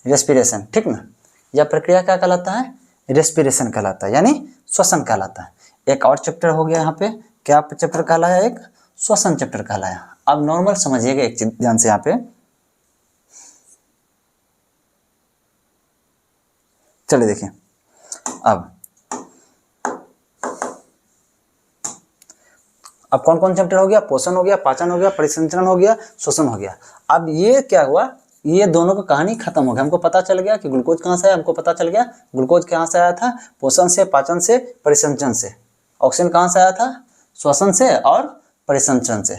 रेस्पिरेशन, ठीक ना। यह प्रक्रिया क्या कहलाता है, रेस्पिरेशन कहलाता है, यानी श्वसन कहलाता है। एक और चैप्टर हो गया यहाँ पे, क्या चैप्टर कहलाया, एक श्वसन चैप्टर कहलाया। अब नॉर्मल समझिएगा एक चीज ध्यान से, यहाँ पे चलिए देखिए। अब कौन कौन चैप्टर हो गया, पोषण हो गया, पाचन हो गया, परिसंचरण हो गया, श्वसन हो गया। अब ये क्या हुआ, ये दोनों का कहानी खत्म हो गया। हमको पता चल गया कि ग्लूकोज कहाँ से आया, हमको पता चल गया ग्लूकोज कहाँ से आया था, पोषण से, पाचन से, परिसंचरण से। ऑक्सीजन कहाँ से आया था, श्वसन से और परिसंचरण से,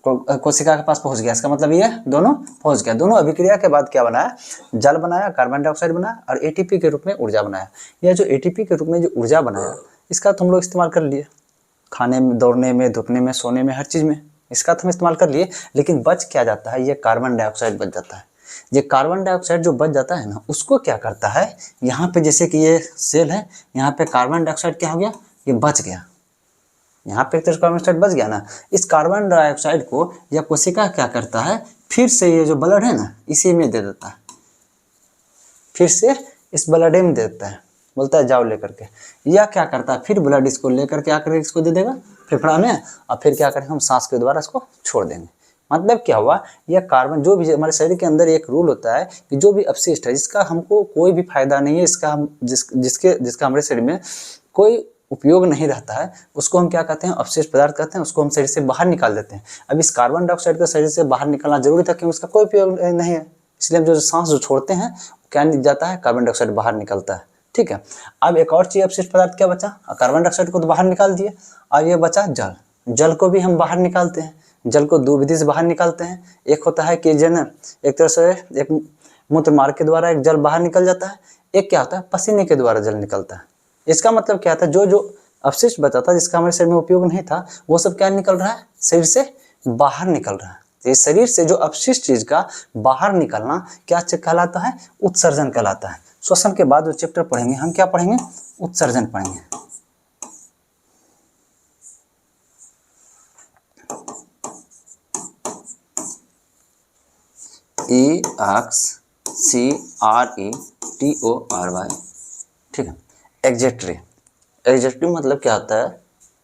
कोशिका के पास पहुंच गया। इसका मतलब ये दोनों पहुंच गया। दोनों अभिक्रिया के बाद क्या बनाया, जल बनाया, कार्बन डाइऑक्साइड बनाया, और एटीपी के रूप में ऊर्जा बनाया। यह जो एटीपी के रूप में जो ऊर्जा बनाया, इसका तो हम लोग इस्तेमाल कर लिए, खाने में, दौड़ने में, धूपने में, सोने में, हर चीज़ में इसका तो हम इस्तेमाल कर लिए। लेकिन बच क्या जाता है, ये कार्बन डाइऑक्साइड बच जाता है। ये कार्बन डाइऑक्साइड जो बच जाता है ना, उसको क्या करता है, यहाँ पे जैसे कि ये सेल है, यहाँ पे कार्बन डाइऑक्साइड क्या हो गया, ये बच गया। यहाँ पे तो कार्बन डाइऑक्साइड बच गया ना, इस कार्बन डाइऑक्साइड को यह कोशिका क्या करता है, फिर से ये जो ब्लड है ना, इसी में दे देता है, फिर से इस ब्लड में दे देता है, बोलता है जाओ लेकर के। यह क्या करता है, फिर ब्लड इसको लेकर के आकर इसको दे देगा फेफड़ा में, और फिर क्या करेंगे हम, सांस के द्वारा इसको छोड़ देंगे। मतलब क्या हुआ, यह कार्बन जो भी हमारे शरीर के अंदर एक रूल होता है कि जो भी अपशिष्ट है, जिसका हमको कोई भी फायदा नहीं है, इसका हम जिसका हमारे शरीर में कोई उपयोग नहीं रहता है, उसको हम क्या कहते हैं, अपशिष्ट पदार्थ कहते हैं। उसको हम शरीर से बाहर निकाल देते हैं। अब इस कार्बन डाइऑक्साइड का शरीर से बाहर निकालना जरूरी था, क्योंकि उसका कोई उपयोग नहीं है। इसलिए हम जो सांस जो छोड़ते हैं, क्या जाता है, कार्बन डाइऑक्साइड बाहर निकलता है, ठीक है। अब एक और चीज अपशिष्ट पदार्थ क्या बचा, कार्बन डाइऑक्साइड को तो बाहर निकाल दिए, अब ये बचा जल। जल को भी हम बाहर निकालते हैं। जल को दो विधि से बाहर निकालते हैं। एक होता है कि जन एक तरह से एक मूत्र मार्ग के द्वारा एक जल बाहर निकल जाता है, एक क्या होता है, पसीने के द्वारा जल निकलता है। इसका मतलब क्या था, जो जो अपशिष्ट बचा था, जिसका हमारे शरीर में उपयोग नहीं था, वो सब क्या निकल रहा है, शरीर से बाहर निकल रहा है। ये शरीर से जो अपशिष्ट चीज का बाहर निकलना क्या कहलाता है, उत्सर्जन कहलाता है। श्वसन के बाद जो चैप्टर पढ़ेंगे हम, क्या पढ़ेंगे, उत्सर्जन पढ़ेंगे। EXCRETORY, ठीक है। एग्जेक्टरी, एग्जेक्टिव मतलब क्या होता है,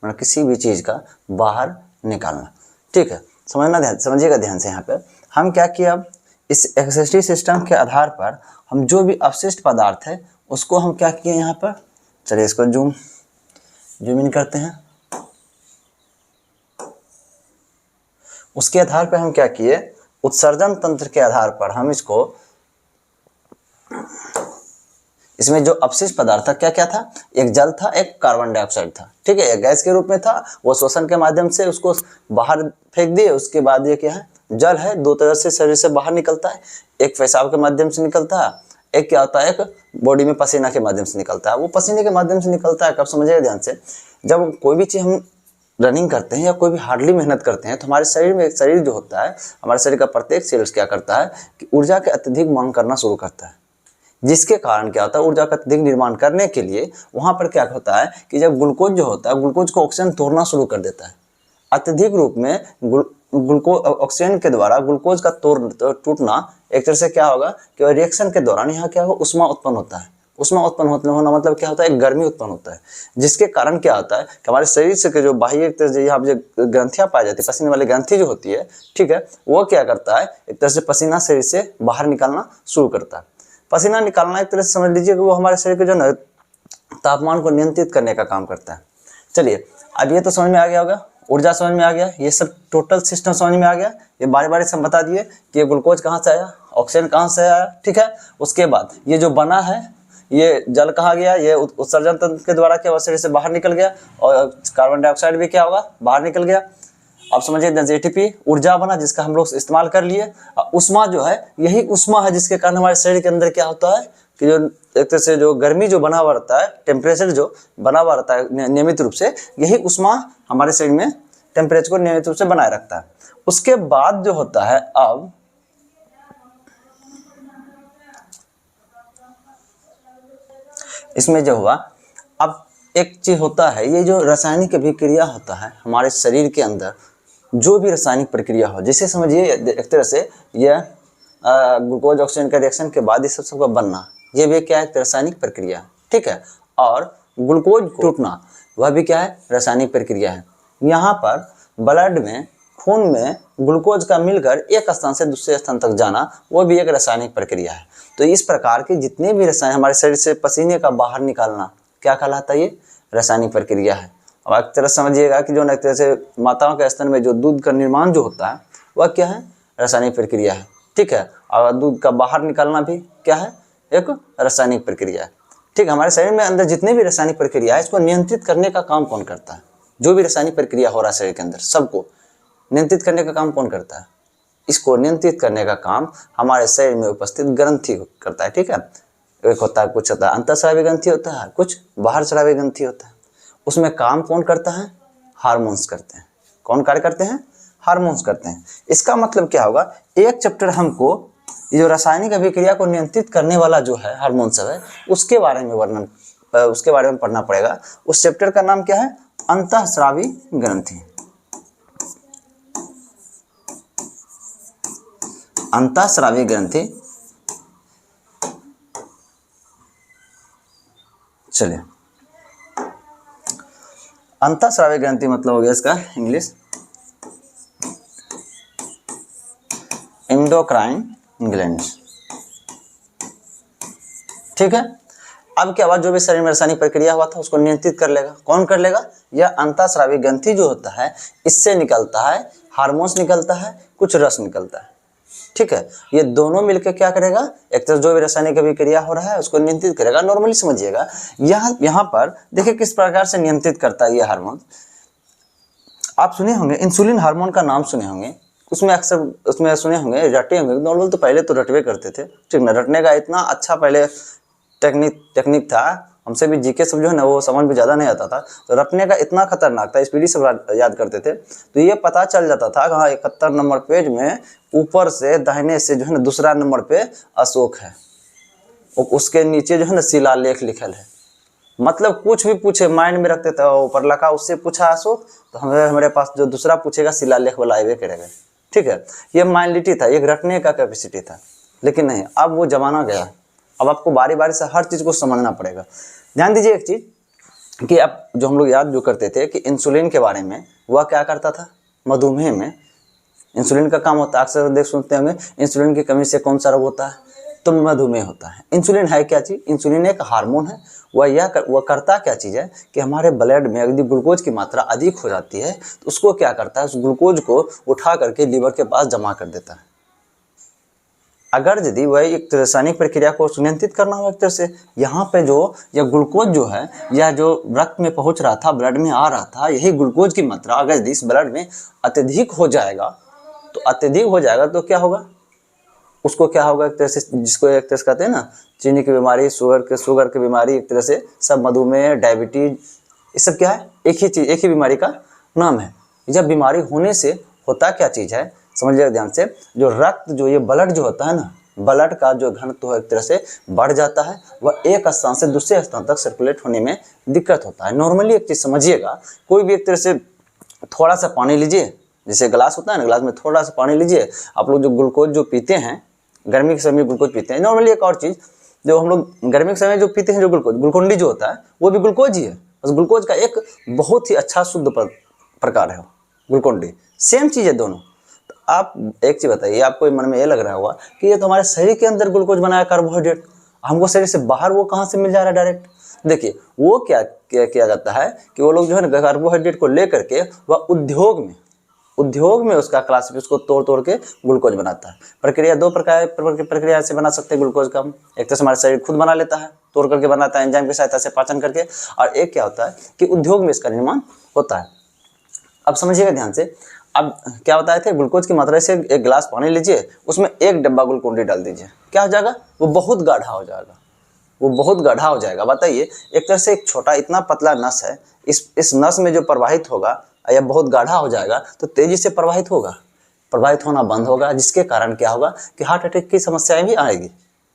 मतलब किसी भी चीज़ का बाहर निकालना, ठीक है। समझिएगा ध्यान से। यहाँ पे हम क्या किया, इस एक्सेसिव सिस्टम के आधार पर हम जो भी अपशिष्ट पदार्थ है उसको हम क्या किए यहाँ पर, चलिए इसको जूम इन करते हैं। उसके आधार पर हम क्या किए, उत्सर्जन तंत्र के आधार पर हम इसको, इसमें जो अपशिष्ट पदार्थ था क्या क्या था, एक जल था, एक कार्बन डाइऑक्साइड था, ठीक है। एक गैस के रूप में था, वो श्वसन के माध्यम से उसको बाहर फेंक दिए। उसके बाद ये क्या है, जल है, दो तरह से शरीर से बाहर निकलता है, एक पेशाब के माध्यम से निकलता है, एक क्या होता है, एक बॉडी में पसीना के माध्यम से निकलता है। वो पसीने के माध्यम से निकलता है, कब समझिएगा ध्यान से, जब कोई भी चीज़ हम रनिंग करते हैं या कोई भी हार्डली मेहनत करते हैं तो हमारे शरीर में, शरीर जो होता है, हमारे शरीर का प्रत्येक सेल्स क्या करता है कि ऊर्जा के अत्यधिक मांग करना शुरू करता है, जिसके कारण क्या होता है, ऊर्जा का अत्यधिक निर्माण करने के लिए वहाँ पर क्या होता है कि जब ग्लूकोज जो होता है, ग्लूकोज को ऑक्सीजन तोड़ना शुरू कर देता है। अत्यधिक रूप में ग्लूकोज, ऑक्सीजन के द्वारा ग्लूकोज का टूटना एक तरह से क्या होगा कि रिएक्शन के दौरान यहाँ क्या होगा, उष्मा उत्पन्न होता है। उष्मा उत्पन्न होना मतलब क्या होता है, एक गर्मी उत्पन्न होता है, जिसके कारण क्या होता है कि हमारे शरीर से के जो बाह्य यहाँ जो ग्रंथियाँ पाई जाती है, पसीने वाली ग्रंथि जो होती है, ठीक है, वो क्या करता है, एक तरह से पसीना शरीर से बाहर निकालना शुरू करता है। पसीना निकालना एक तरह से समझ लीजिए कि वो हमारे शरीर के जो है तापमान को नियंत्रित करने का काम करता है। चलिए, अब ये तो समझ में आ गया होगा, ऊर्जा समझ में आ गया, ये सब टोटल सिस्टम समझ में आ गया। ये बारी बारी से हम बता दिए कि ये ग्लूकोज कहाँ से आया, ऑक्सीजन कहाँ से आया, ठीक है। उसके बाद ये जो बना है, ये जल कहाँ गया, ये उत्सर्जन तंत्र के द्वारा क्या शरीर से बाहर निकल गया, और कार्बन डाइऑक्साइड भी क्या होगा, बाहर निकल गया। अब समझिए, एटीपी ऊर्जा बना जिसका हम लोग इस्तेमाल कर लिए। उष्मा जो है, यही उष्मा है जिसके कारण हमारे शरीर के अंदर क्या होता है कि जो एक तरह से जो गर्मी जो बना हुआ रहता है, टेम्परेचर जो बना हुआ रहता है नियमित रूप से, यही उष्मा हमारे शरीर में टेम्परेचर को नियमित रूप से बनाए रखता है। उसके बाद जो होता है, अब इसमें जो हुआ, अब एक चीज होता है, ये जो रासायनिक अभिक्रिया होता है हमारे शरीर के अंदर, जो भी रासायनिक प्रक्रिया हो, जैसे समझिए एक तरह से यह ग्लूकोज ऑक्सीजन का रिएक्शन के बाद ये सबका बनना, ये भी क्या है, रासायनिक प्रक्रिया, ठीक है। और ग्लूकोज टूटना, वह भी क्या है, रासायनिक प्रक्रिया है। यहाँ पर ब्लड में, खून में ग्लूकोज का मिलकर एक स्थान से दूसरे स्थान तक जाना, वो भी एक रासायनिक प्रक्रिया है। तो इस प्रकार के जितने भी रसायन हमारे शरीर से पसीने का बाहर निकालना क्या कहलाता है, ये रासायनिक प्रक्रिया है। अब एक तरह समझिएगा कि जो एक तरह से माताओं के स्तन में जो दूध का निर्माण जो होता है, वह क्या है, रासायनिक प्रक्रिया है, ठीक है। और दूध का बाहर निकालना भी क्या है, एक रासायनिक प्रक्रिया है, ठीक। हमारे शरीर में अंदर जितने भी रासायनिक प्रक्रिया है, इसको नियंत्रित करने का काम कौन करता है, जो भी रासायनिक प्रक्रिया हो रहा है शरीर के अंदर, सबको नियंत्रित करने का काम कौन करता है, इसको नियंत्रित करने का काम हमारे शरीर में उपस्थित ग्रंथि करता है, ठीक है। एक होता है, कुछ होता है अंतःस्रावी ग्रंथि होता है, कुछ बाहर स्रावी ग्रंथि होता है। उसमें काम कौन करता है, हार्मोन्स करते हैं। कौन कार्य करते हैं, हार्मोन्स करते हैं। इसका मतलब क्या होगा, एक चैप्टर हमको ये जो रासायनिक अभिक्रिया को नियंत्रित करने वाला जो है हार्मोन सब है, उसके बारे में उसके बारे में पढ़ना पड़ेगा। उस चैप्टर का नाम क्या है, अंतःस्रावी ग्रंथि। अंतःस्रावी ग्रंथि। चलिए, अंतःस्रावी ग्रंथि मतलब हो गया इसका इंग्लिश एंडोक्राइन ग्लैंड्स, ठीक है। अब क्या हुआ, जो भी शरीर में रासायनिक प्रक्रिया हुआ था उसको नियंत्रित कर लेगा। कौन कर लेगा, यह अंतःस्रावी ग्रंथि जो होता है, इससे निकलता है हार्मोन्स, निकलता है कुछ रस निकलता है, ठीक है। ये दोनों मिलकर क्या करेगा, एक तरफ जो भी रासायनिक अभिक्रिया हो रहा है उसको नियंत्रित करेगा। नॉर्मली समझिएगा, यहाँ पर देखिए किस प्रकार से नियंत्रित करता है ये हार्मोन। आप सुने होंगे इंसुलिन हार्मोन का नाम सुने होंगे, उसमें अक्सर उसमें सुने होंगे, रटे होंगे। नॉर्मल तो पहले तो रटवे करते थे, ठीक ना। रटने का इतना अच्छा पहले टेक्निक था, हमसे भी जीके सब जो है ना वो समझ में ज़्यादा नहीं आता था, तो रटने का इतना खतरनाक था, स्पीडी सब याद करते थे। तो ये पता चल जाता था कि हाँ 71 नंबर पेज में ऊपर से दाहिने से जो है ना दूसरा नंबर पे अशोक है, उसके नीचे जो है ना शिलालेख लिखल है। मतलब कुछ भी पूछे माइंड में रखते थे, ऊपर लखा उससे पूछा अशोक, तो हमारे पास जो दूसरा पूछेगा शिलालेख वाला आएगा करेगा, ठीक है। ये माइंडलिटी था, ये रटने का कैपेसिटी था। लेकिन नहीं, अब वो जमाना गया, अब आपको बारी बारी से हर चीज़ को समझना पड़ेगा। ध्यान दीजिए एक चीज़ कि अब जो हम लोग याद जो करते थे कि इंसुलिन के बारे में, वह क्या करता था, मधुमेह में इंसुलिन का काम होता है। अक्सर देख सुनते होंगे इंसुलिन की कमी से कौन सा रोग होता है, तो मधुमेह होता है। इंसुलिन है क्या चीज़, इंसुलिन एक हार्मोन है। वह करता क्या चीज़ है कि हमारे ब्लड में यदि ग्लूकोज की मात्रा अधिक हो जाती है तो उसको क्या करता है, उस ग्लूकोज को उठा करके लीवर के पास जमा कर देता है। अगर यदि वह एक रासायनिक प्रक्रिया को सुनियंत्रित करना हो एक तरह से, यहाँ पे जो यह ग्लूकोज जो है, यह जो रक्त में पहुँच रहा था, ब्लड में आ रहा था, यही ग्लूकोज की मात्रा अगर यदि इस ब्लड में अत्यधिक हो जाएगा तो क्या होगा, उसको क्या होगा, एक तरह से जिसको एक तरह से कहते हैं ना चीनी की बीमारी, शुगर की बीमारी, एक तरह से सब मधुमेह, डायबिटीज, ये सब क्या है, एक ही चीज, एक ही बीमारी का नाम है। जब बीमारी होने से होता क्या चीज है, समझिएगा ध्यान से, जो रक्त, जो ये ब्लड जो होता है ना, ब्लड का जो घनत्व एक तरह से बढ़ जाता है, वह एक स्थान से दूसरे स्थान तक सर्कुलेट होने में दिक्कत होता है। नॉर्मली एक चीज समझिएगा, कोई भी एक तरह से थोड़ा सा पानी लीजिए, जैसे ग्लास होता है ना, ग्लास में थोड़ा सा पानी लीजिए, आप लोग जो ग्लूकोज जो पीते हैं, गर्मी के समय ग्लूकोज पीते हैं। नॉर्मली एक और चीज़ जो हम लोग गर्मी के समय जो पीते हैं, जो ग्लूकोन डी जो होता है, वो भी ग्लूकोज ही है, बस ग्लूकोज का एक बहुत ही अच्छा शुद्ध प्रकार है ग्लूकोन डी, सेम चीज़ है दोनों। तो आप एक चीज़ बताइए, आपको मन में ये लग रहा होगा कि ये तो हमारे शरीर के अंदर ग्लूकोज बनाया कार्बोहाइड्रेट, हमको शरीर से बाहर वो कहाँ से मिल जा रहा है डायरेक्ट। देखिए वो क्या किया जाता है कि वो लोग जो है ना कार्बोहाइड्रेट को लेकर के वह उद्योग में उसका क्लासिफिक उसको तोड़ के ग्लूकोज बनाता है। प्रक्रिया दो प्रक्रिया से बना सकते हैं ग्लूकोज का, एक तो हमारा शरीर खुद बना लेता है, तोड़ करके बनाता है एंजाइम की सहायता से पाचन करके, और एक क्या होता है कि उद्योग में इसका निर्माण होता है। अब समझिएगा ध्यान से, अब क्या बताए थे, ग्लूकोज की मात्रा से एक गिलास पानी लीजिए, उसमें एक डब्बा ग्लूकोन डी डाल दीजिए, क्या हो जाएगा, वो बहुत गाढ़ा हो जाएगा, वो बहुत गाढ़ा हो जाएगा। बताइए, एक तरह से एक छोटा इतना पतला नस है, इस नस में जो प्रवाहित होगा या बहुत गाढ़ा हो जाएगा तो तेजी से प्रवाहित होना बंद होगा, जिसके कारण क्या होगा कि हार्ट अटैक की समस्याएं भी आएगी।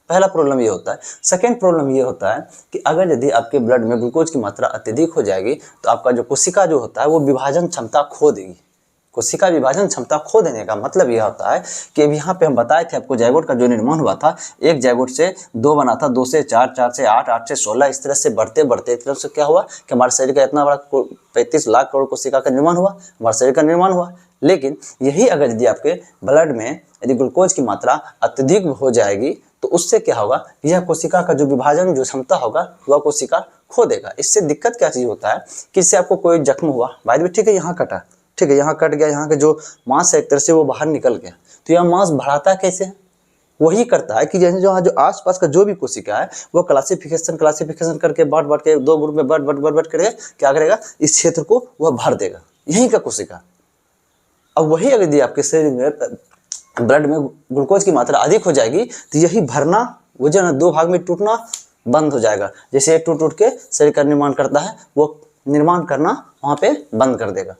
पहला प्रॉब्लम ये होता है। सेकेंड प्रॉब्लम ये होता है कि अगर यदि आपके ब्लड में ग्लूकोज की मात्रा अत्यधिक हो जाएगी तो आपका जो कोशिका जो होता है वो विभाजन क्षमता खो देगी। कोशिका विभाजन क्षमता खो देने का मतलब यह होता है कि अब यहाँ पे हम बताए थे आपको जायगोट का जो निर्माण हुआ था, एक जायगोट से 2 बना था, 2 से 4, 4 से 8, 8 से 16, इस तरह से बढ़ते बढ़ते एक तरह से क्या हुआ कि हमारे शरीर का इतना बड़ा 35 लाख करोड़ कोशिका का निर्माण हुआ, हमारे शरीर का निर्माण हुआ। लेकिन यही अगर यदि आपके ब्लड में यदि ग्लूकोज की मात्रा अत्यधिक हो जाएगी तो उससे क्या होगा, यह कोशिका का जो विभाजन जो क्षमता होगा वह कोशिका खो देगा। इससे दिक्कत क्या चीज़ होता है कि इससे आपको कोई जख्म हुआ, बाय द वे ठीक है यहाँ कटा, ठीक है यहाँ कट गया, यहाँ के जो मांस है एक तरह से वो बाहर निकल गया, तो यह मांस बढ़ाता कैसे है, वही करता है कि जैसे जो आसपास का जो भी कोशिका है वो क्लासिफिकेशन करके बांट के 2 ग्रुप में बांट करके क्या करेगा, इस क्षेत्र को वह भर देगा, यही का कोशिका। अब वही अगर यदि आपके शरीर में ब्लड में ग्लूकोज की मात्रा अधिक हो जाएगी तो यही भरना, वो जो है ना 2 भाग में टूटना बंद हो जाएगा। जैसे टूट के शरीर का निर्माण करता है, वो निर्माण करना वहाँ पे बंद कर देगा,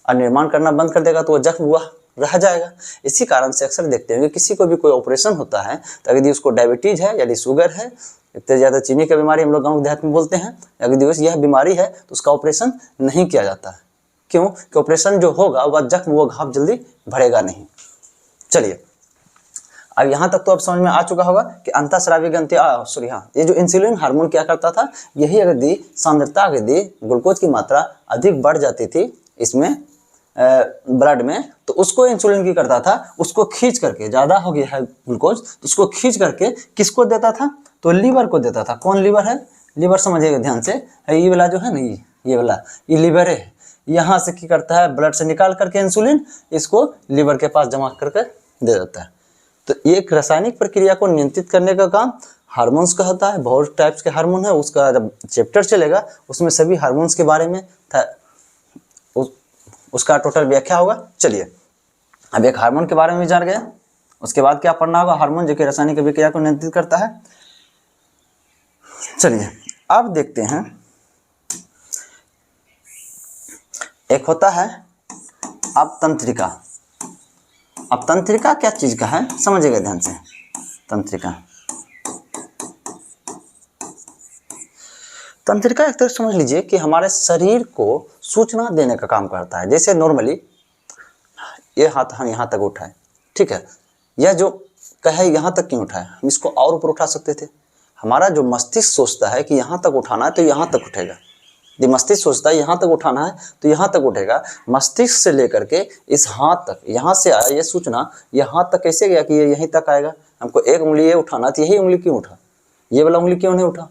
और निर्माण करना बंद कर देगा तो वो जख्म हुआ रह जाएगा। इसी कारण से अक्सर देखते हैं कि किसी को भी कोई ऑपरेशन होता है तो यदि उसको डायबिटीज है, यदि शुगर है, इतने ज़्यादा चीनी की बीमारी हम लोग गाँव देहात में बोलते हैं, यदि यह बीमारी है तो उसका ऑपरेशन नहीं किया जाता है। क्यों? कि ऑपरेशन जो होगा वह जख्म, वो घाव जल्दी भरेगा नहीं। चलिए, अब यहाँ तक तो अब समझ में आ चुका होगा कि अंतःस्रावी ग्रंथि सॉरी हाँ, ये जो इंसुलिन हार्मोन क्या करता था, यही यदि सांद्रता यदि ग्लूकोज की मात्रा अधिक बढ़ जाती थी इसमें ब्लड में, तो उसको इंसुलिन की करता था, उसको खींच करके, ज़्यादा हो गया है ग्लूकोज तो उसको खींच करके किसको देता था, तो लीवर को देता था। कौन लीवर है? लीवर समझिएगा ध्यान से, ये वाला जो है ना, ये वाला, ये लीवर है। यहाँ से क्या करता है, ब्लड से निकाल करके इंसुलिन इसको लीवर के पास जमा करके दे देता है। तो एक रासायनिक प्रक्रिया को नियंत्रित करने का काम हार्मोन्स का होता है। बहुत टाइप्स के हार्मोन है, उसका जब चैप्टर चलेगा उसमें सभी हार्मोन्स के बारे में उसका टोटल व्याख्या होगा। चलिए, अब एक हार्मोन के बारे में जान गए, उसके बाद क्या पढ़ना होगा, हार्मोन जो कि रासायनिक अभिक्रिया को नियंत्रित करता है। चलिए अब देखते हैं, एक होता है अपतंत्रिका। अपतंत्रिका क्या चीज का है, समझिएगा ध्यान से। तंत्रिका एक तरह समझ लीजिए कि हमारे शरीर को सूचना देने का काम करता है। जैसे नॉर्मली ये हाथ हम यहाँ तक उठाए, ठीक है, यह जो कहे यहाँ तक क्यों उठाए, हम इसको और ऊपर उठा सकते थे। हमारा जो मस्तिष्क सोचता है कि यहाँ तक उठाना है तो यहाँ तक उठेगा। यदि मस्तिष्क सोचता है यहाँ तक उठाना है तो यहाँ तक उठेगा। मस्तिष्क से लेकर के इस हाथ तक, यहाँ से आया ये सूचना, ये हाथ तक कैसे गया कि ये यहीं तक आएगा। हमको एक उंगली ये उठाना तो यही उंगली क्यों उठा, ये वाला उंगली क्यों नहीं उठा।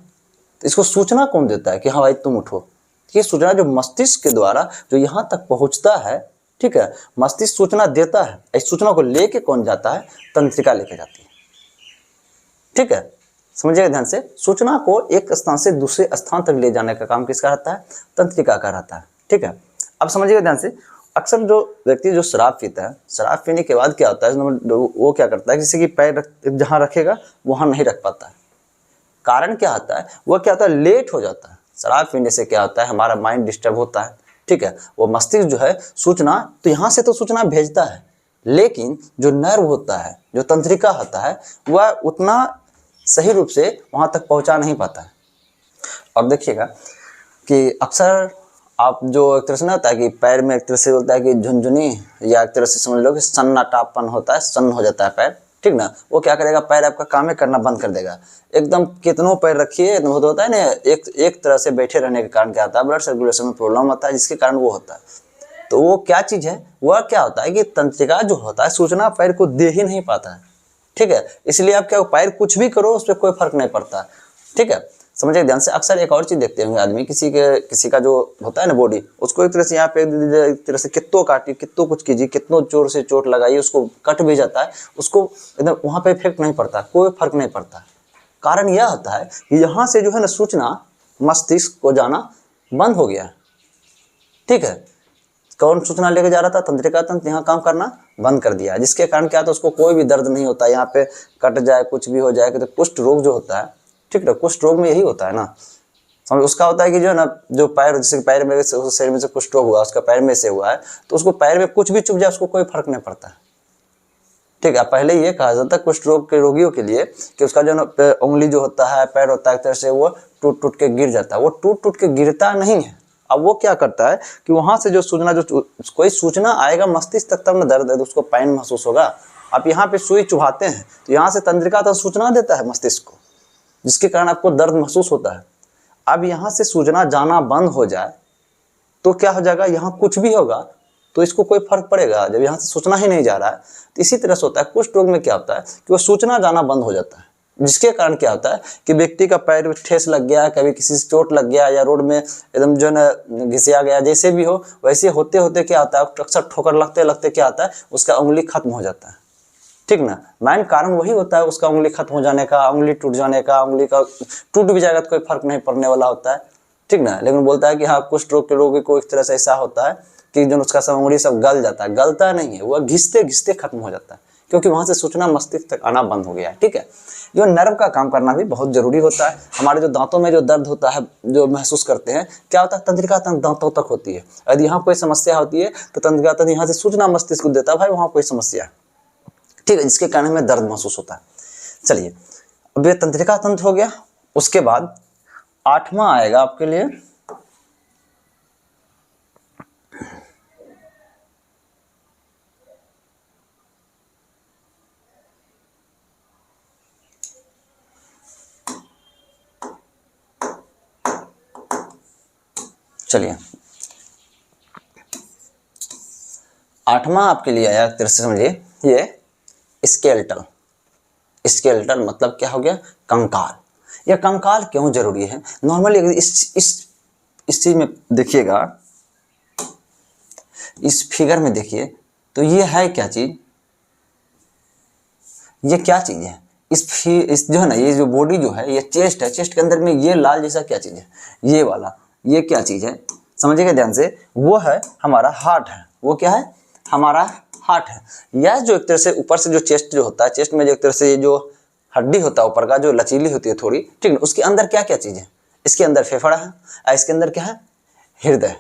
तो इसको सूचना कौन देता है कि हाँ भाई तुम उठो। ये सूचना जो मस्तिष्क के द्वारा जो यहाँ तक पहुँचता है, ठीक है, मस्तिष्क सूचना देता है। इस सूचना को लेके कौन जाता है, तंत्रिका लेके जाती है। ठीक है, समझिएगा ध्यान से। सूचना को एक स्थान से दूसरे स्थान तक ले जाने का काम किसका रहता है, तंत्रिका का रहता है। ठीक है, अब समझिएगा ध्यान से। अक्सर जो व्यक्ति जो शराब पीता है, शराब पीने के बाद क्या होता है, वो क्या करता है, किसी की पैर जहाँ रखेगा वहाँ नहीं रख पाता है। कारण क्या आता है, वह क्या होता है, लेट हो जाता है। शराब पीने से क्या होता है, हमारा माइंड डिस्टर्ब होता है, ठीक है। वो मस्तिष्क जो है सूचना, तो यहाँ से तो सूचना भेजता है, लेकिन जो नर्व होता है, जो तंत्रिका होता है, वह उतना सही रूप से वहाँ तक पहुँचा नहीं पाता है। और देखिएगा कि अक्सर आप जो एक तरह से ना होता है कि पैर में एक तरह से होता है कि झुनझुनी, या एक तरह से समझ लो कि सन्नाटापन होता है, सन्न हो जाता है पैर, ठीक ना। वो क्या करेगा, पैर आपका काम करना बंद कर देगा एकदम। कितनों पैर रखिए, एकदम होता है ना, एक तरह से बैठे रहने के कारण क्या होता है, ब्लड सर्कुलेशन में प्रॉब्लम होता है, जिसके कारण वो होता है। तो वो क्या चीज़ है, वह क्या होता है कि तंत्रिका जो होता है सूचना पैर को दे ही नहीं पाता है, ठीक है। इसलिए आप क्या, पैर कुछ भी करो उस पर कोई फर्क नहीं पड़ता, ठीक है। समझिए ध्यान से। अक्सर एक और चीज़ देखते होंगे आदमी, किसी का जो होता है ना बॉडी, उसको एक तरह से यहाँ पे एक तरह से कित्तो काटिए, कित्तो कुछ कीजिए, कितनों जोर से चोट लगाइए, उसको कट भी जाता है, उसको एकदम वहाँ पे इफेक्ट नहीं पड़ता, कोई फर्क नहीं पड़ता। कारण यह होता है कि यहाँ से जो है ना सूचना मस्तिष्क को जाना बंद हो गया, ठीक है। कौन सूचना लेके जा रहा था, तंत्रिका तंत्र यहाँ काम करना बंद कर दिया, जिसके कारण क्या होता है, उसको कोई भी दर्द नहीं होता। यहाँ पे कट जाए, कुछ भी हो जाए, तो कुष्ठ रोग जो होता है, ठीक है, कुष्ठ रोग में यही होता है ना, समझ। उसका होता है कि जो है ना, जो पैर, जैसे पैर में शरीर में से कुष्ठ रोग हुआ, उसका पैर में से हुआ है, तो उसको पैर में कुछ भी चुभ जाए उसको कोई फर्क नहीं पड़ता, ठीक है। पहले ये कहा जाता है कुष्ठ रोग के रोगियों के लिए कि उसका जो ना उंगली जो होता है, पैर होता है, एक तरह से वो टूट टूट के गिर जाता है। वो टूट टूट के गिरता नहीं है। अब वो क्या करता है कि वहां से जो सूचना, जो कोई सूचना आएगा मस्तिष्क तक, तब ना दर्द है, तो उसको पेन महसूस होगा। आप यहाँ पे सुई चुभाते हैं तो यहाँ से तंत्रिका तो सूचना देता है मस्तिष्क को, जिसके कारण आपको दर्द महसूस होता है। अब यहाँ से सूचना जाना बंद हो जाए तो क्या हो जाएगा, यहाँ कुछ भी होगा तो इसको कोई फर्क पड़ेगा, जब यहाँ से सूचना ही नहीं जा रहा है। तो इसी तरह से होता है कुष्ठ रोग में, क्या होता है कि वो सूचना जाना बंद हो जाता है, जिसके कारण क्या होता है कि व्यक्ति का पैर में ठेस लग गया, कभी किसी से चोट लग गया, या रोड में एकदम जो है घिसिया गया, जैसे भी हो, वैसे होते होते क्या होता है, अक्सर ठोकर लगते लगते क्या होता है, उसका उंगली खत्म हो जाता है, ठीक ना। मेन कारण वही होता है, उसका उंगली खत्म हो जाने का, उंगली टूट जाने का। उंगली का टूट भी जाएगा तो कोई फर्क नहीं पड़ने वाला होता है, ठीक ना। लेकिन बोलता है कि हाँ, कुष्ठ रोग के रोगी को एक तरह से ऐसा होता है कि जो उसका सब उंगली सब गल जाता है। गलता नहीं है, वह घिसते घिसते खत्म हो जाता है, क्योंकि वहां से सूचना मस्तिष्क तक आना बंद हो गया है, ठीक है। जो नर्व का काम करना भी बहुत जरूरी होता है। हमारे जो दांतों में जो दर्द होता है, जो महसूस करते हैं, क्या होता है, तंत्रिका तंत्र दांतों तक होती है। यदि यहाँ कोई समस्या होती है तो तंत्रिका तंत्र यहाँ से सूचना मस्तिष्क को देता है, भाई वहाँ कोई समस्या है, ठीक है, जिसके कारण हमें दर्द महसूस होता है। चलिए, अब ये तंत्रिका तंत्र हो गया। उसके बाद 8वां आएगा आपके लिए चलिए 8वां आपके लिए आया, तरह से समझिए, ये स्केलेटल। स्केलेटल मतलब क्या हो गया, कंकाल। यह कंकाल क्यों जरूरी है? नॉर्मली अगर इस चीज में देखिएगा, इस फिगर में देखिए, तो ये है क्या चीज, ये क्या चीज है? इस जो है ना, ये जो बॉडी जो है, ये चेस्ट है। चेस्ट के अंदर में ये लाल जैसा क्या चीज है, ये वाला, ये क्या चीज है, समझिएगा ध्यान से। वो है हमारा हार्ट है। वो क्या है, हमारा हार्ट है। यह जो एक तरह से ऊपर से जो चेस्ट जो होता है, चेस्ट में जो एक तरह से ये जो हड्डी होता है ऊपर का, जो लचीली होती है थोड़ी, ठीक है, उसके अंदर क्या क्या चीज है, इसके अंदर फेफड़ा है, इसके अंदर क्या है, हृदय,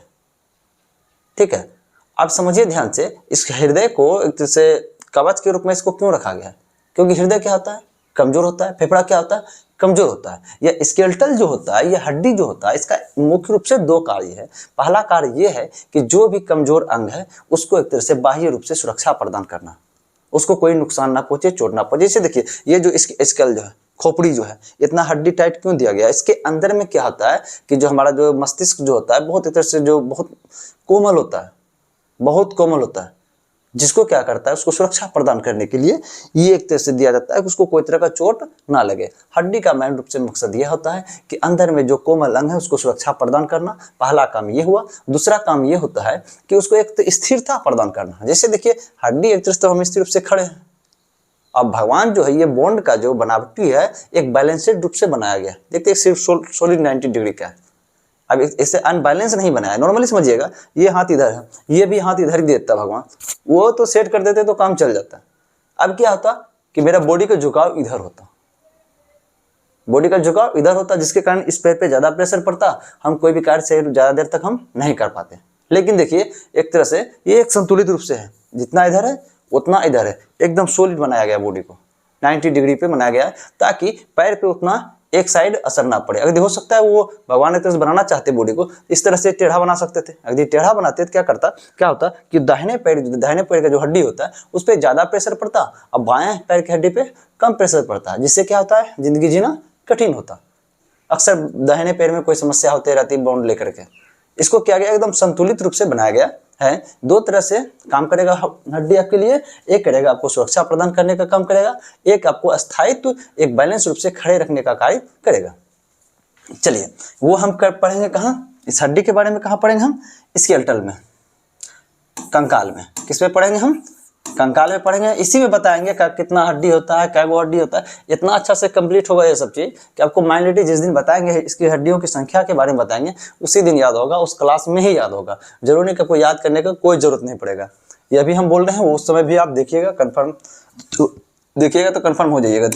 ठीक है। अब समझिए ध्यान से, इस हृदय को एक तरह से कवच के रूप में इसको क्यों रखा गया है? क्योंकि हृदय क्या होता है, कमजोर होता है। फेफड़ा क्या होता है, कमजोर होता है। यह स्केलेटल जो होता है, यह हड्डी जो होता है, इसका मुख्य रूप से 2 कार्य है। पहला कार्य यह है कि जो भी कमजोर अंग है उसको एक तरह से बाह्य रूप से सुरक्षा प्रदान करना, उसको कोई नुकसान ना पहुंचे, चोट ना पहुंचे। जैसे देखिए, ये जो स्केल जो है, खोपड़ी जो है, इतना हड्डी टाइट क्यों दिया गया? इसके अंदर में क्या होता है कि जो हमारा जो मस्तिष्क जो होता है, बहुत एक तरह से जो बहुत कोमल होता है, बहुत कोमल होता है, जिसको क्या करता है, उसको सुरक्षा प्रदान करने के लिए ये एक तरह से दिया जाता है कि उसको कोई तरह का चोट ना लगे। हड्डी का मेन रूप से मकसद यह होता है कि अंदर में जो कोमल अंग है उसको सुरक्षा प्रदान करना, पहला काम ये हुआ। दूसरा काम ये होता है कि उसको एक तो स्थिरता प्रदान करना। जैसे देखिए, हड्डी एक तरह से तो हम स्थिर रूप से खड़े हैं। अब भगवान जो है, ये बॉन्ड का जो बनावटी है, एक बैलेंसेड रूप से बनाया गया। देखते सिर्फ सोलिड 90 डिग्री का है, अब इससे अनबैलेंस नहीं बनाया, नॉर्मली समझिएगा, ये हाथ इधर है, ये भी हाथ इधर ही देता भगवान, वो तो सेट कर देते तो काम चल जाता। अब क्या होता कि मेरा बॉडी का झुकाव इधर होता, बॉडी का झुकाव इधर होता, जिसके कारण इस पैर पे ज्यादा प्रेशर पड़ता, हम कोई भी कार्य से ज्यादा देर तक हम नहीं कर पाते। लेकिन देखिए एक तरह से ये एक संतुलित रूप से है, जितना इधर है उतना इधर है, एकदम सॉलिड बनाया गया, बॉडी को 90 डिग्री पे बनाया गया है, ताकि पैर पे उतना एक साइड असर ना पड़े। अगर हो सकता है वो भगवान एक तरह से बनाना चाहते बॉडी को, इस तरह से टेढ़ा बना सकते थे। अगर टेढ़ा बनाते तो क्या होता कि दाहिने पैर का जो हड्डी होता है उस पर ज्यादा प्रेशर पड़ता, अब बाएं पैर की हड्डी पे कम प्रेशर पड़ता है, जिससे क्या होता है जिंदगी जीना कठिन होता। अक्सर दाहिने पैर में कोई समस्या होती रहती बाउंड लेकर के। इसको क्या गया एकदम संतुलित रूप से बनाया गया है, दो तरह से काम करेगा हड्डी आपके लिए, एक करेगा आपको सुरक्षा प्रदान करने का काम करेगा, एक आपको स्थायित्व एक बैलेंस रूप से खड़े रखने का कार्य करेगा। चलिए वो हम पढ़ेंगे कहाँ, इस हड्डी के बारे में कहाँ पढ़ेंगे हम, स्केलेटल में, कंकाल में। किस पे पढ़ेंगे हम, कंकाल में पढ़ेंगे। इसी में बताएंगे कितना हड्डी होता है, क्या वो हड्डी होता है। इतना अच्छा से कंप्लीट होगा ये सब चीज़ कि आपको माइनॉरिटी जिस दिन बताएंगे इसकी हड्डियों की संख्या के बारे में बताएंगे, उसी दिन याद होगा, उस क्लास में ही याद होगा। जरूरी नहीं कि आपको याद करने का कोई जरूरत नहीं पड़ेगा। ये अभी हम बोल रहे हैं, उस समय भी आप देखिएगा कन्फर्म, तो देखिएगा तो कन्फर्म हो जाइएगा।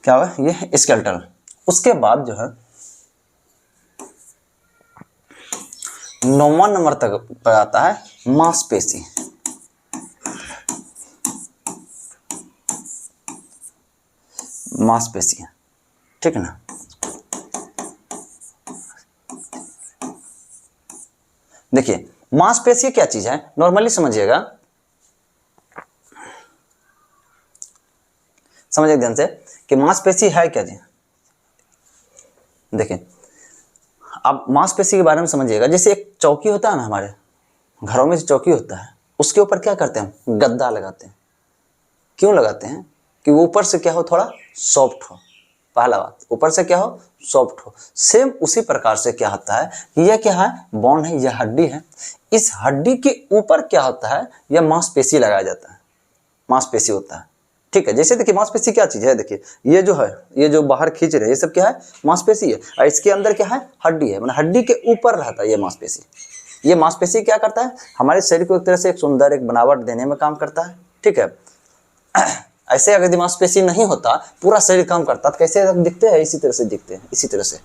क्या हुआ, ये स्केलेटल। उसके बाद जो है 9वां नंबर तक पर आता है मांसपेशी। मांसपेशी, ठीक है ना। देखिए मांसपेशी क्या चीज है, नॉर्मली समझिएगा, समझिए ध्यान से कि मांसपेशी है क्या चीज। देखिए अब मांसपेशी के बारे में समझिएगा, जैसे एक चौकी होता है ना, हमारे घरों में जो चौकी होता है उसके ऊपर क्या करते हैं, गद्दा लगाते हैं। क्यों लगाते हैं, कि वो ऊपर से क्या हो, थोड़ा सॉफ्ट हो। पहला बात, ऊपर से क्या हो, सॉफ्ट हो। सेम उसी प्रकार से क्या होता है, यह क्या है, बोन है, यह हड्डी है। इस हड्डी के ऊपर क्या होता है, यह मांसपेशी लगाया जाता है, मांसपेशी होता है, ठीक है। जैसे देखिए मांसपेशी क्या चीज है, देखिए ये जो है, ये जो बाहर खींच रहे हैं, ये सब क्या है, मांसपेशी है। और इसके अंदर क्या है, हड्डी है, मतलब हड्डी के ऊपर रहता है ये मांसपेशी। ये मांसपेशी क्या करता है, हमारे शरीर को एक तरह से एक सुंदर एक बनावट देने में काम करता है, ठीक है। ऐसे अगर मांसपेशी नहीं होता, पूरा शरीर काम करता, तो कैसे दिखते हैं, इसी तरह से दिखते हैं, इसी तरह से।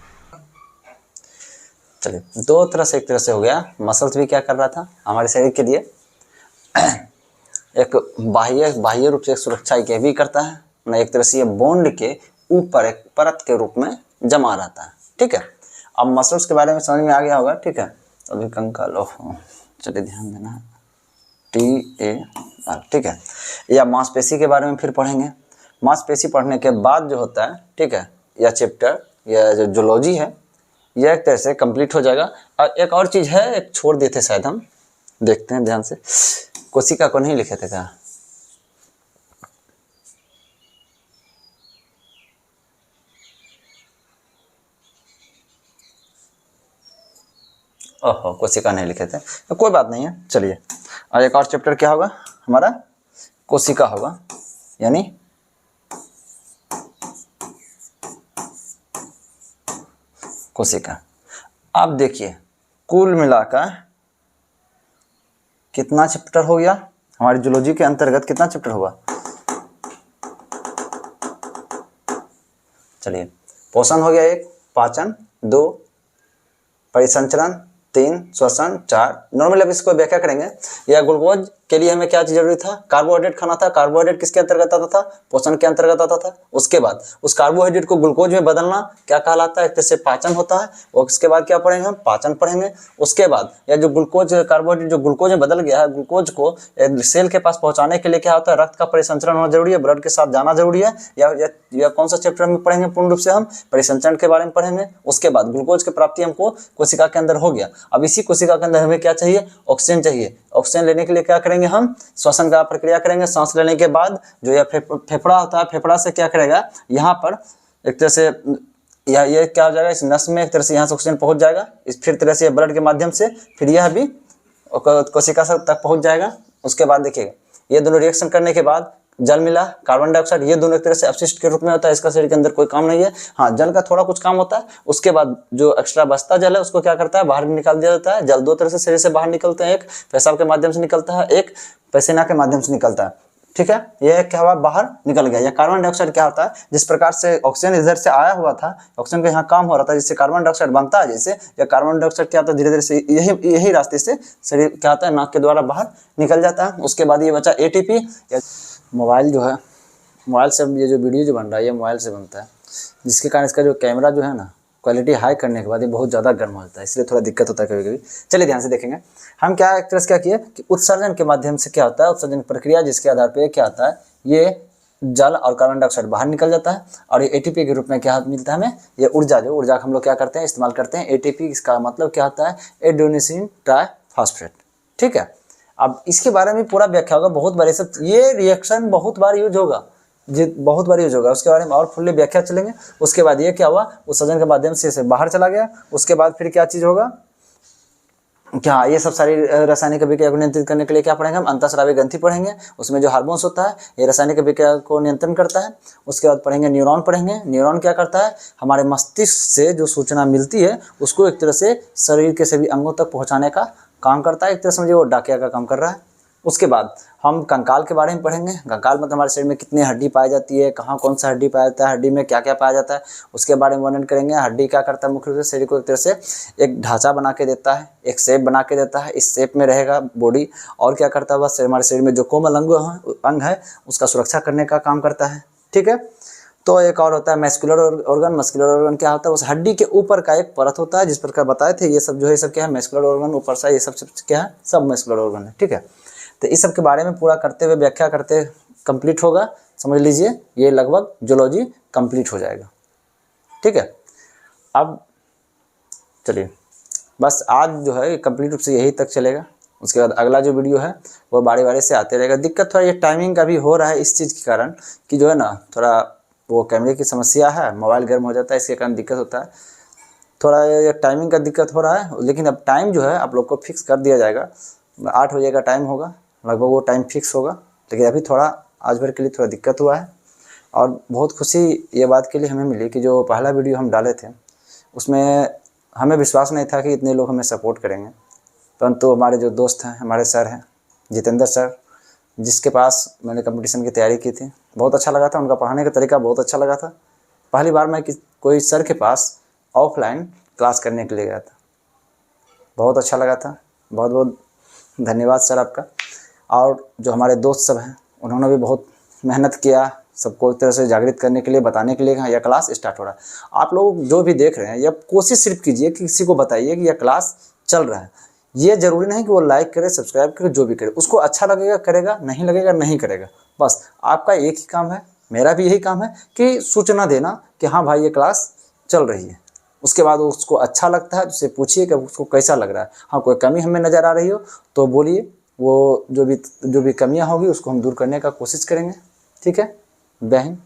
चलिए दो तरह से, एक तरह से हो गया, मसल्स भी क्या कर रहा था हमारे शरीर के लिए, एक बाह्य रूप से सुरक्षा के भी करता है ना, एक तरह से ये बॉन्ड के ऊपर एक परत के रूप में जमा रहता है, ठीक है। अब मसल्स के बारे में समझ में आ गया होगा, ठीक है। अभी कंकाल, चलिए ध्यान देना, TAR, ठीक है। या मांसपेशी के बारे में फिर पढ़ेंगे। मांसपेशी पढ़ने के बाद जो होता है, ठीक है, यह चैप्टर, यह जो जूलॉजी है, यह एक तरह से कंप्लीट हो जाएगा। और एक और चीज़ है, एक छोड़ दिए थे शायद हम, देखते हैं ध्यान से, कोशिका को नहीं लिखे थे क्या, ओहो कोशिका नहीं लिखे थे, तो कोई बात नहीं है। चलिए और एक और चैप्टर क्या होगा हमारा, कोशिका होगा, यानी कोशिका। अब देखिए कुल मिलाकर कितना चैप्टर हो गया हमारी जूलॉजी के अंतर्गत, कितना चैप्टर होगा। चलिए पोषण हो गया 1, पाचन 2, परिसंचरण 3, श्वसन 4। नॉर्मली अब इसको व्याख्या करेंगे। या ग्लूकोज के लिए हमें क्या जरूरी था, कार्बोहाइड्रेट खाना था। कार्बोहाइड्रेट किसके अंतर्गत आता था, पोषण के अंतर्गत आता था। उसके बाद उस कार्बोहाइड्रेट को ग्लूकोज में बदलना क्या कहलाता है, एक तरह से पाचन होता है। और उसके बाद क्या पढ़ेंगे हम, पाचन पढ़ेंगे। उसके बाद या जो ग्लूकोज कार्बोहाइड्रेट जो ग्लूकोज में बदल गया है, ग्लूकोज को सेल के पास पहुंचाने के लिए क्या होता है, रक्त का परिसंचरण होना जरूरी है, ब्लड के साथ जाना जरूरी है। या कौन सा चैप्टर में पढ़ेंगे, पूर्ण रूप से हम परिसंचरण के बारे में पढ़ेंगे। उसके बाद ग्लूकोज की प्राप्ति हमको कोशिका के अंदर हो गया। अब इसी कोशिका के अंदर हमें क्या चाहिए, ऑक्सीजन चाहिए। ऑक्सीजन लेने के लिए क्या करेंगे हम, श्वसन का प्रक्रिया करेंगे। सांस लेने के बाद जो यह फेफड़ा होता है, फेफड़ा से क्या करेगा, यहाँ पर एक तरह से ये क्या हो जाएगा, इस नस में एक तरह से यहाँ से ऑक्सीजन पहुंच जाएगा, इस फिर तरह से ब्लड के माध्यम से फिर यह भी कोशिका तक पहुंच जाएगा। उसके बाद देखिएगा ये दोनों रिएक्शन करने के बाद जल मिला, कार्बन डाइऑक्साइड, ये दोनों एक तरह से अपशिष्ट के रूप में होता है, इसका शरीर के अंदर कोई काम नहीं है। हाँ, जल का थोड़ा कुछ काम होता है। उसके बाद जो एक्स्ट्रा बचता जल है उसको क्या करता है, बाहर निकाल दिया जाता है। जल दो तरह से शरीर से बाहर निकलते हैं, एक पेशाब के माध्यम से निकलता है, एक पसीना के माध्यम से निकलता है। ठीक है, ये क्या हुआ, बाहर निकल गया। या कार्बन डाइऑक्साइड क्या होता है, जिस प्रकार से ऑक्सीजन इधर से आया हुआ था, ऑक्सीजन का यहाँ काम हो रहा था, जिससे कार्बन डाइऑक्साइड बनता है जैसे, या कार्बन डाइऑक्साइड क्या होता है, धीरे धीरे से यही रास्ते से शरीर क्या होता है, नाक के द्वारा बाहर निकल जाता है। उसके बाद ये बचा एटीपी। मोबाइल जो है, मोबाइल से ये जो वीडियो जो बन रहा है ये मोबाइल से बनता है, जिसके कारण इसका जो कैमरा जो है ना, क्वालिटी हाई करने के बाद ये बहुत ज़्यादा गर्म हो जाता है, इसलिए थोड़ा दिक्कत होता है कभी कभी। चलिए ध्यान से देखेंगे हम क्या एक तरह से क्या किए कि उत्सर्जन के माध्यम से क्या होता है, उत्सर्जन प्रक्रिया जिसके आधार पर क्या होता है, ये जल और कार्बन डाइऑक्साइड बाहर निकल जाता है, और ये एटीपी के रूप में क्या मिलता है हमें, ये ऊर्जा, जो ऊर्जा हम लोग क्या करते हैं, इस्तेमाल करते हैं। एटीपी इसका मतलब क्या होता है, एडेनोसिन ट्राइफॉस्फेट। ठीक है, अब इसके बारे में पूरा व्याख्या होगा, बहुत बार ये रिएक्शन बहुत बार यूज होगा, बहुत बार यूज होगा, उसके बारे में और फुल्ली व्याख्या चलेंगे। उसके बाद ये क्या हुआ, उत्सर्जन के माध्यम से इसे बाहर चला गया। उसके बाद फिर क्या चीज़ होगा, क्या ये सब सारी रासायनिक अभिक्रिया को नियंत्रित करने के लिए क्या पढ़ेंगे हम, अंतःस्रावी ग्रंथि पढ़ेंगे, उसमें जो हार्मोन्स होता है ये रासायनिक अभिक्रिया को नियंत्रण करता है। उसके बाद पढ़ेंगे न्यूरॉन पढ़ेंगे। न्यूरॉन क्या करता है, हमारे मस्तिष्क से जो सूचना मिलती है उसको एक तरह से शरीर के सभी अंगों तक पहुँचाने का काम करता है, एक तरह से समझिए वो डाकिया का काम कर रहा है। उसके बाद हम कंकाल के बारे में पढ़ेंगे। कंकाल मतलब हमारे शरीर में कितनी हड्डी पाई जाती है, कहाँ कौन सा हड्डी पाया जाता है, हड्डी में क्या क्या पाया जाता है, उसके बारे में वर्णन करेंगे। हड्डी क्या करता है, मुख्य रूप से शरीर को एक तरह से एक ढांचा बना के देता है, एक शेप बना के देता है, इस शेप में रहेगा बॉडी। और क्या करता है वह, हमारे शरीर में जो कोमल अंग है उसका सुरक्षा करने का काम करता है। ठीक है, तो एक और होता है मैस्कुलर ऑर्गन। मस्कुलर ऑर्गन क्या होता है, उस हड्डी के ऊपर का एक परत होता है, जिस प्रकार बताए थे ये सब जो है, ये सब क्या है, मैस्कुलर ऑर्गन ऊपर से, ये सब क्या है, सब मैस्कुलर ऑर्गन है। ठीक है, तो इस सब के बारे में पूरा करते हुए व्याख्या करते कंप्लीट होगा, समझ लीजिए ये लगभग जूलॉजी कंप्लीट हो जाएगा। ठीक है, अब चलिए बस आज जो है कंप्लीट रूप से यही तक चलेगा। उसके बाद अगला जो वीडियो है वो बारी बारी से आते रहेगा। दिक्कत थोड़ा ये टाइमिंग का भी हो रहा है इस चीज़ के कारण कि जो है ना, थोड़ा वो कैमरे की समस्या है, मोबाइल गर्म हो जाता है, इसके कारण दिक्कत होता है, थोड़ा ये टाइमिंग का दिक्कत हो रहा है। लेकिन अब टाइम जो है आप लोग को फिक्स कर दिया जाएगा, 8 बजे का टाइम होगा लगभग, वो टाइम फिक्स होगा। लेकिन अभी थोड़ा आज भर के लिए थोड़ा दिक्कत हुआ है। और बहुत खुशी ये बात के लिए हमें मिली कि जो पहला वीडियो हम डाले थे उसमें हमें विश्वास नहीं था कि इतने लोग हमें सपोर्ट करेंगे, परंतु हमारे जो दोस्त हैं, हमारे सर हैं जितेंद्र सर, जिसके पास मैंने कंपटीशन की तैयारी की थी, बहुत अच्छा लगा था, उनका पढ़ाने का तरीका बहुत अच्छा लगा था। पहली बार मैं कोई सर के पास ऑफलाइन क्लास करने के लिए गया था, बहुत अच्छा लगा था। बहुत बहुत धन्यवाद सर आपका। और जो हमारे दोस्त सब हैं उन्होंने भी बहुत मेहनत किया, सबको एक तरह से जागृत करने के लिए, बताने के लिए हाँ यह क्लास स्टार्ट हो रहा है। आप लोग जो भी देख रहे हैं यह कोशिश सिर्फ कीजिए कि किसी को बताइए कि यह क्लास चल रहा है। ये ज़रूरी नहीं कि वो लाइक करे, सब्सक्राइब करे, जो भी करे, उसको अच्छा लगेगा करेगा, नहीं लगेगा नहीं करेगा। बस आपका एक ही काम है, मेरा भी यही काम है कि सूचना देना कि हाँ भाई ये क्लास चल रही है। उसके बाद उसको अच्छा लगता है तो उससे पूछिए कि उसको कैसा लग रहा है। हाँ, कोई कमी हमें नज़र आ रही हो तो बोलिए, वो जो भी कमियां होगी उसको हम दूर करने का कोशिश करेंगे। ठीक है, जय हिंद।